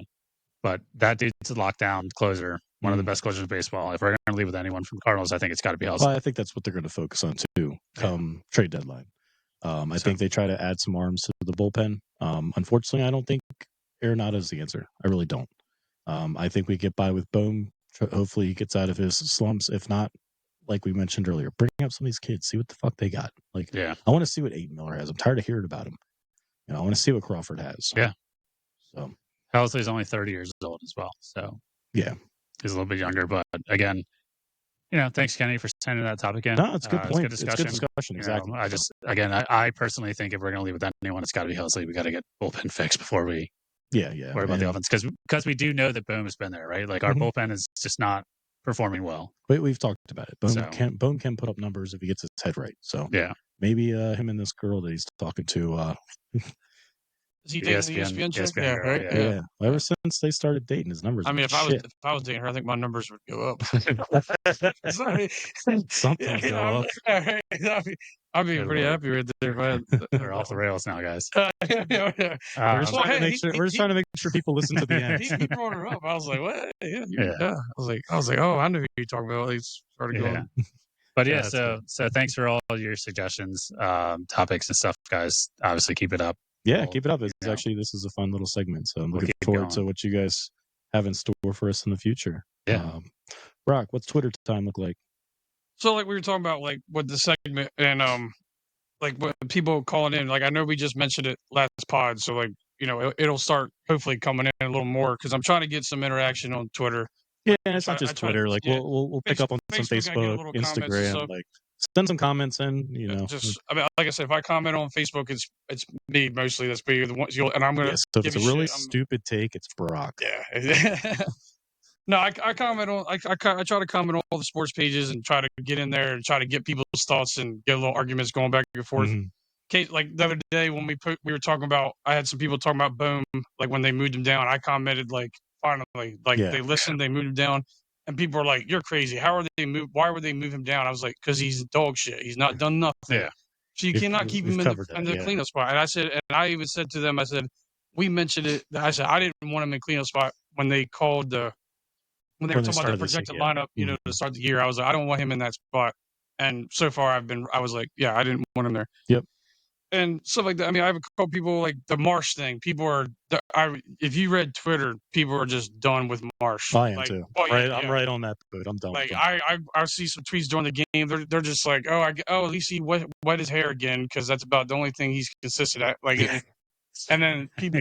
But that dude's a lockdown closer, one of the best closers in baseball. If we're going to leave with anyone from Cardinals, I think it's got to be Helsley. Well, I think that's what they're going to focus on too, come trade deadline. I think they try to add some arms to the bullpen. Unfortunately, I don't think Arenado is the answer. I really don't. I think we get by with Bohm. Hopefully, he gets out of his slumps. If not, like we mentioned earlier, bring up some of these kids, see what the fuck they got. I want to see what Aiden Miller has. I'm tired of hearing about him. I want to see what Crawford has. Yeah. So Helsley's only 30 years old as well. So yeah, he's a little bit younger. But again, thanks, Kenny, for sending that topic in. No, it's a good point. It's good discussion. Exactly. I personally think if we're going to leave with anyone, it's got to be Helsley. We got to get bullpen fixed before we worry about the offense, because we do know that Bohm has been there, right? Like our bullpen is just not performing well. We've talked about it. Bohm can put up numbers if he gets his head right. So maybe him and this girl that he's talking to. Is he dating the ESPN chick? Yeah, right. Yeah. Ever since they started dating, his numbers. I mean, if I was dating her, I think my numbers would go up. Something go up. I'd be pretty happy right there. They're off the rails now, guys. We're just trying to make sure people listen to the end. He brought her up. I was like, what? Yeah. I was like, oh, I knew who you were talking about. He started going. But so thanks for all your suggestions, topics and stuff, guys. Obviously, keep it up. Yeah, keep it up. This is a fun little segment. So I'm looking forward to what you guys have in store for us in the future. Yeah. Brock, what's Twitter time look like? So like we were talking about like with the segment and like when people calling in, like I know we just mentioned it last pod, so like it'll start hopefully coming in a little more because I'm trying to get some interaction on Twitter. Yeah, and it's not just Twitter. We'll pick up on some Facebook, Instagram, like send some comments in. Like I said, if I comment on Facebook, it's me mostly. That's be the ones and I'm gonna. So if it's a really stupid take, it's Brock. Yeah. No, I comment on. I try to comment on all the sports pages and try to get in there and try to get people's thoughts and get little arguments going back and forth. Like the other day when we were talking about, I had some people talking about Bohm, like when they moved him down. I commented like finally, they listened, they moved him down, and people were like, "You're crazy. How are they move? Why would they move him down?" I was like, "Because he's dog shit. He's not done nothing. Yeah. So you cannot keep him in the cleanup spot." And I said, and I even said to them, I said, we mentioned it. I said I didn't want him in cleanup spot when they called when they were talking about the projected lineup, to start the year. I was like, I don't want him in that spot. And so far, I was like, yeah, I didn't want him there. Yep. And stuff like that. I mean, I have a couple people like the Marsh thing. People are, if you read Twitter, people are just done with Marsh. I am too. I'm right on that boat. I'm done. Like I see some tweets during the game. They're just like, at least he wet his hair again because that's about the only thing he's consistent at. Like, and then people,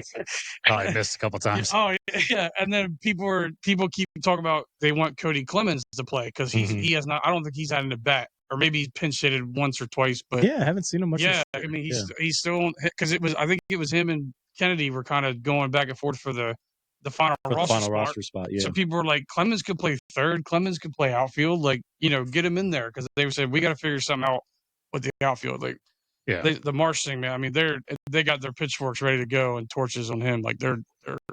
I missed a couple times. Oh yeah, and then people keep talking about they want Cody Clemens to play because he has not. I don't think he's had an at bat. Or maybe he's pinch hitted once or twice, but I haven't seen him much. Yeah, I mean he's still because I think it was him and Kennedy were kind of going back and forth for the final roster spot. Yeah. So people were like, Clemens could play third, Clemens could play outfield, like get him in there because they said we got to figure something out with the outfield. Like the Marsh thing, man. I mean they got their pitchforks ready to go and torches on him. Like they're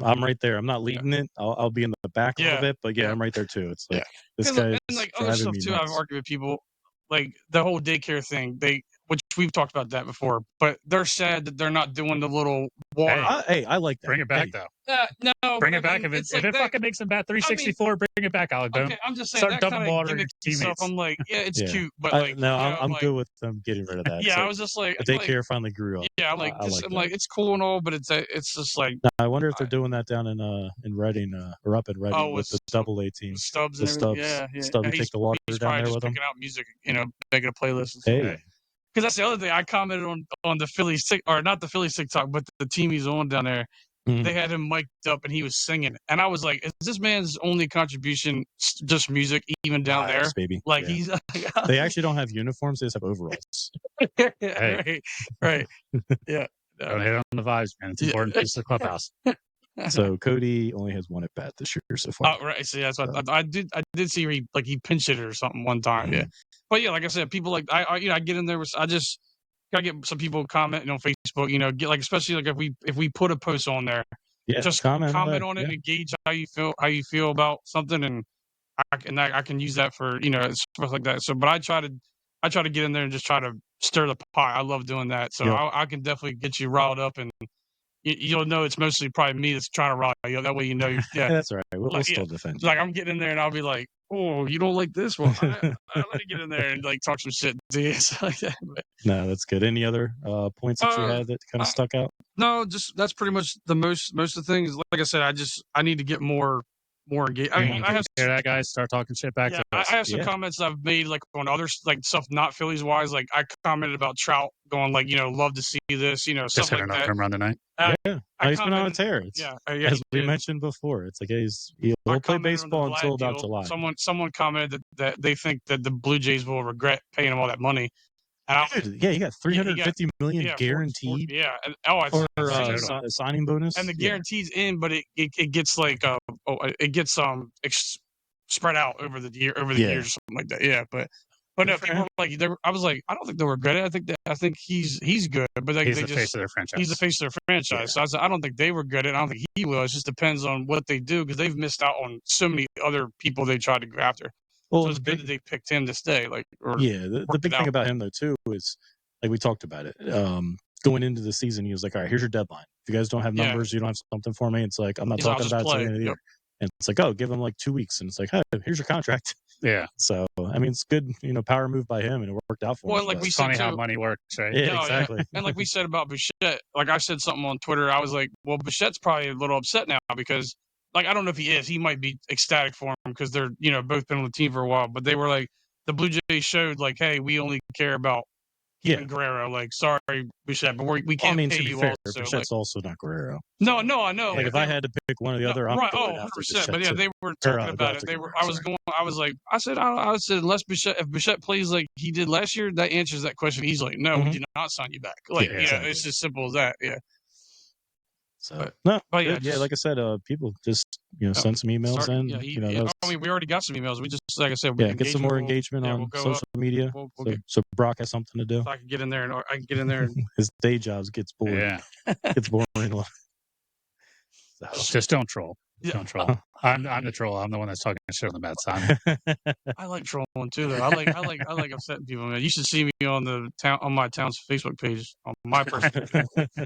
I'm right there. I'm not leading it. I'll be in the back a little bit, but I'm right there too. It's like this guy and like other stuff too. I've argued with people. Like the whole daycare thing, which we've talked about that before, but they're sad that they're not doing the little water. Hey, I like that. Bring it back though. No, bring it back if it fucking makes them bat 364. Bring it back, Alec. Okay, I'm just saying start that dumping water teammates. Stuff, I'm like, it's cute, but I'm good with them getting rid of that. Yeah, I was just like, the daycare finally grew up. Yeah, I'm like, it's cool and all, but it's just like. I wonder if they're doing that down in Reading or up in Reading with the AA team. Stubbs, yeah. Stubbs take the water down there with them. Picking out music, making a playlist. Hey. Because that's the other thing I commented on the Phillies or not the Phillies TikTok, but the team he's on down there. They had him mic'd up and he was singing, and I was like, "Is this man's only contribution just music, even down there?" Baby. Like he's. They actually don't have uniforms; they just have overalls. Right. Yeah. Don't hit on the vibes, man. It's important. It's the clubhouse. So Cody only has one at bat this year so far. Oh, right. So that's what I did. I did see he pinch hit it or something one time. Yeah, but yeah, like I said, people like I get in there with I just gotta get some people commenting on Facebook. Get especially if we put a post on there, just comment on it and gauge how you feel about something, and I can use that for stuff like that. So, but I try to get in there and just try to stir the pot. I love doing that. So I can definitely get you riled up, and you'll know it's mostly probably me that's trying to rile you up. That way yeah. That's all right. We'll still defend you. Like I'm getting in there and I'll be like, oh, you don't like this one? Let me get in there and talk some shit to you. Like that. But, no, that's good. Any other points that you had that kind of stuck out? No, just that's pretty much the most of the things. Like I said, I need to get more engaged. I mean, I have that guys start talking shit back to us. I have some comments I've made on other stuff not Phillies wise. Like I commented about Trout going love to see this, just stuff like that. Home run tonight. He's been on a tear. As we mentioned before, it's like he'll play baseball until about July. Someone commented that they think that the Blue Jays will regret paying him all that money. Dude, you got $350 million guaranteed. For signing bonus, and the guarantee's in, but it gets spread out over the years or something like that. Yeah, but no, people I was like, I don't think they'll regret it. I think he's good, but he's the face of their franchise. He's the face of their franchise. Yeah. So I said, I don't think they regret it. I don't think he will. It just depends on what they do because they've missed out on so many other people they tried to go after. Well, so it's good that they picked him to stay. The big thing about him though too is like we talked about it. Going into the season, he was like, "All right, here's your deadline. If you guys don't have numbers, you don't have something for me." It's like I'm not talking about it till the end of the year. And it's like, oh, give him 2 weeks, and it's like, hey, here's your contract. Yeah. So I mean, it's good, power move by him, and it worked out for him. Well, like we said, funny how money works, right? Yeah, exactly. Yeah. And like we said about Bichette, like I said something on Twitter, I was like, well, Bichette's probably a little upset now because, I don't know if he is. He might be ecstatic for him because they're, both been on the team for a while. But they were like, the Blue Jays showed hey, we only care about keeping Guerrero. Sorry, Bichette, but we can't pay you fair, also. Bichette's also not Guerrero. No, I know. If I had to pick one or the other, I'm right? 100%. But yeah, they were talking about it. I said unless if Bichette plays like he did last year, that answers that question easily. No, we do not sign you back. Exactly. It's as simple as that. Yeah. So like I said, people just send some emails in. We already got some emails. We just like I said, get some more engagement on social media. So Brock has something to do. So I can get in there and his day jobs gets boring. Yeah, gets boring. So. Just don't troll. Don't troll. I'm the troll. I'm the one that's talking shit on the Mets. I like trolling too, though. I like upsetting people. Man. You should see me on my town's Facebook page on my personal page.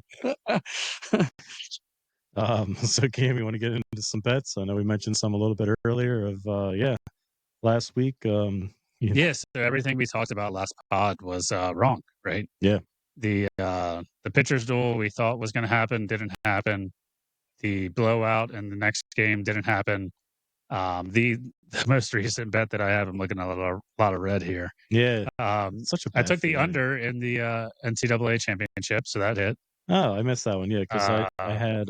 So Cam, you want to get into some bets? I know we mentioned some a little bit earlier of last week. Yes, so everything we talked about last pod was wrong, right? Yeah. The pitcher's duel we thought was going to happen didn't happen. The blowout in the next game didn't happen. The most recent bet that I have, I'm looking at a lot of red here. Yeah. I took the under in the NCAA championship, so that hit. Oh, I missed that one. Yeah, because I had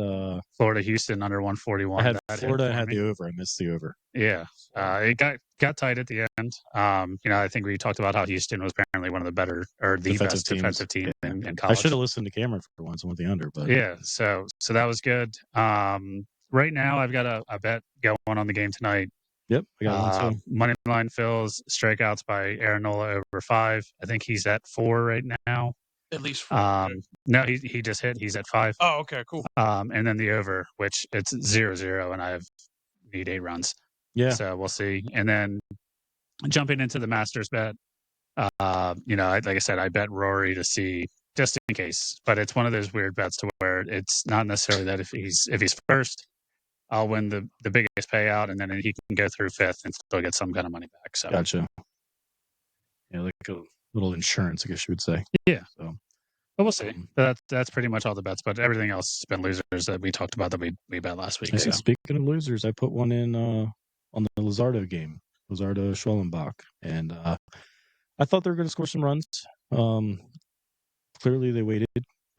Florida Houston under 141. I had Florida. I had the over. I missed the over. Yeah, it got tight at the end. I think we talked about how Houston was apparently one of the better or the best defensive team in college. I should have listened to Cameron for once and went the under, but yeah. So that was good. Right now I've got a bet going on the game tonight. Yep, I got one too. Money line fills strikeouts by Aaron Nola over 5. I think he's at 4 right now. At least 4. No, he just hit. He's at 5. Oh, okay, cool. And then the over, which it's 0-0, and I need 8 runs. Yeah. So we'll see. And then jumping into the Masters bet, like I said, I bet Rory to see just in case. But it's one of those weird bets to where it's not necessarily that if he's first, I'll win the biggest payout, and then he can go through 5th and still get some kind of money back. So gotcha. Yeah, like a little insurance, I guess you would say. Yeah. So, but we'll see. That's pretty much all the bets. But everything else has been losers that we talked about that we bet last week. So. Speaking of losers, I put one in on the Luzardo game, Luzardo Schwellenbach, and I thought they were going to score some runs. Clearly, they waited.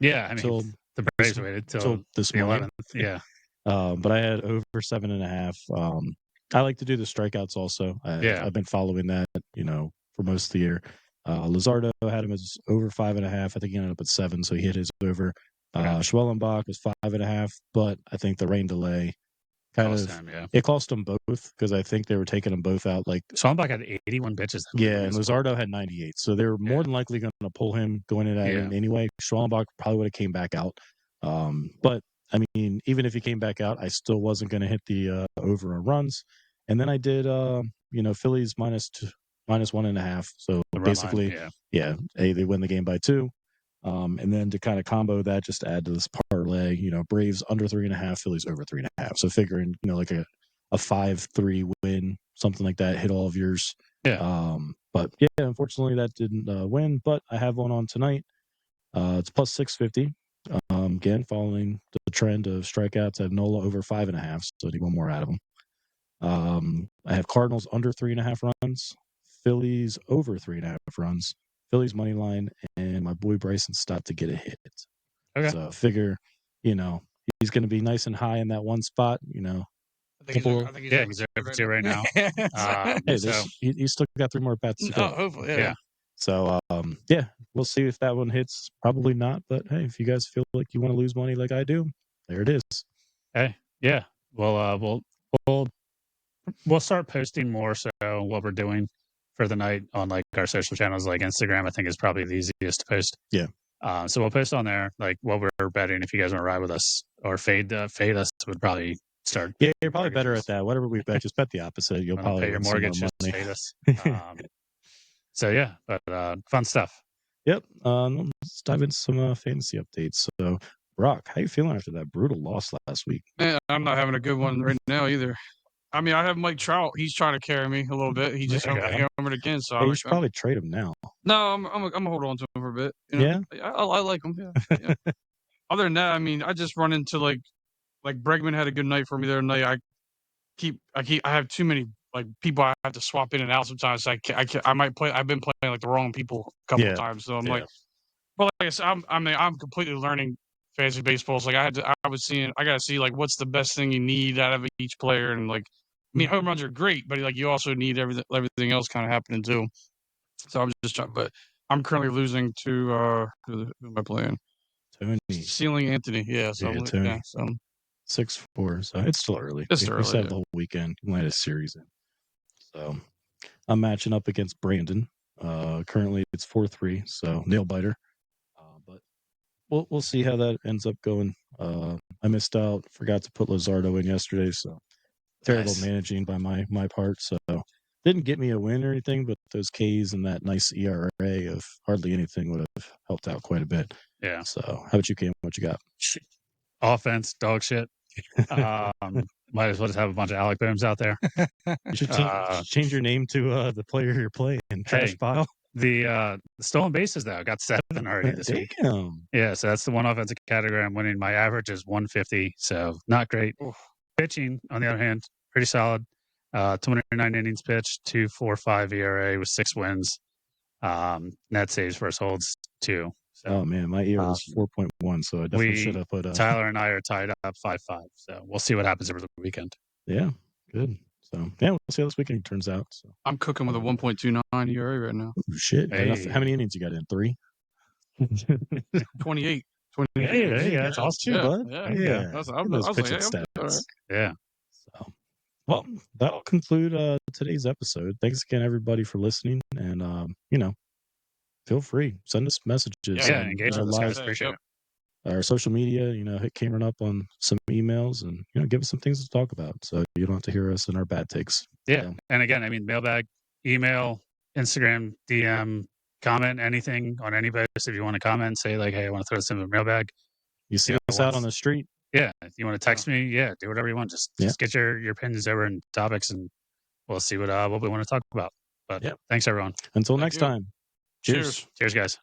Yeah, I mean, the Braves waited till this morning. 11th. Yeah. But I had over 7.5. I like to do the strikeouts also. I've been following that, for most of the year. Luzardo had him as over 5.5. I think he ended up at 7, so he hit his over. Schwellenbach was 5.5, but I think the rain delay it cost them both because I think they were taking them both out. Like Schwellenbach had 81 pitches. And Luzardo had 98, so they were more than likely going to pull him going into that inning anyway. Schwellenbach probably would have came back out, but I mean, even if he came back out, I still wasn't going to hit the over on runs. And then I did, Phillies minus 1.5. So basically, they win the game by 2. And then to kind of combo that, just to add to this parlay, Braves under 3.5, Phillies over 3.5. So figuring, like a 5-3 win, something like that, hit all of yours. Yeah. But yeah, unfortunately that didn't win. But I have one on tonight. It's plus 650. Again, following the trend of strikeouts at Nola over 5.5. So I need one more out of them. I have Cardinals under 3.5 runs, Phillies over 3.5 runs, Phillies money line, and my boy Bryson Stott to get a hit. Okay. So figure, he's going to be nice and high in that one spot. I think he's over 2 right now. He's still got 3 more bats to go. Hopefully, yeah. So, we'll see if that one hits. Probably not, but hey, if you guys feel like you want to lose money like I do, there it is. Hey, yeah. Well, we'll start posting more so what we're doing for the night on like our social channels, like Instagram. I think is probably the easiest to post. Yeah. So we'll post on there like what we're betting. If you guys want to ride with us or fade us, would probably start. Yeah, you're probably better at that. Whatever we bet, just bet the opposite. You'll probably pay your mortgage. Just fade us. So yeah, but fun stuff. Yep. Let's dive into some fantasy updates. So, Brock, how you feeling after that brutal loss last week? Man, I'm not having a good one right now either. I mean, I have Mike Trout. He's trying to carry me a little bit. He just hammered again. So you should probably trade him now. No, I'm gonna hold on to him for a bit. Yeah, I like him. Yeah. Other than that, I mean, I just run into like Bregman had a good night for me the other night. I have too many like people I have to swap in and out sometimes. I might play. I've been playing like the wrong people a couple of times, so I'm like, but like I said, I'm completely learning fantasy baseball. It's like I gotta see like what's the best thing you need out of each player, and like, I mean, home runs are great, but like you also need everything else kind of happening too. So I'm just trying, but I'm currently losing to who am I playing? Tony. Ceiling Anthony. Yeah, so Tony. So 6-4. So it's still early. It's still early. We have the whole weekend. We might have a series in. So I'm matching up against Brandon. Currently it's 4-3, so nail biter. But we'll see how that ends up going. I missed out. Forgot to put Luzardo in yesterday, so terrible managing by my part. So didn't get me a win or anything, but those Ks and that nice ERA of hardly anything would have helped out quite a bit. Yeah. So how about you, Cam? What you got? Offense, dog shit. Might as well just have a bunch of Alec Booms out there. You should change your name to the player you're playing. Trash pile. The stolen bases though got 7 already this week. Yeah, so that's the one offensive category I'm winning. My average is 150, so not great. Oof. Pitching, on the other hand, pretty solid. 29 innings pitched, 2.45 ERA with 6 wins. Net saves versus holds 2. So, oh man, my ERA was 4.1, so I definitely should have put. Tyler and I are tied up 5-5, so we'll see what happens over the weekend. Yeah, good. So yeah, we'll see how this weekend turns out. So I'm cooking with a 1.29 ERA right now. Oh, shit! Hey. How many innings you got in? 3? 28. Hey, that's awesome, bud. Yeah. I was pitching like, stats. Yeah. So, well, that'll conclude today's episode. Thanks again, everybody, for listening, and feel free, send us messages. Yeah, engage with us, guys. Appreciate it. Our social media, hit Cameron up on some emails and, give us some things to talk about so you don't have to hear us in our bad takes. Yeah. So. And again, I mean, mailbag, email, Instagram, DM, comment, anything on any post. If you want to comment, say like, hey, I want to throw this in the mailbag. You see us out on the street? Yeah. If you want to text me, do whatever you want. Just get your opinions over and topics and we'll see what we want to talk about. But thanks, everyone. Until next time. Cheers. Cheers, guys.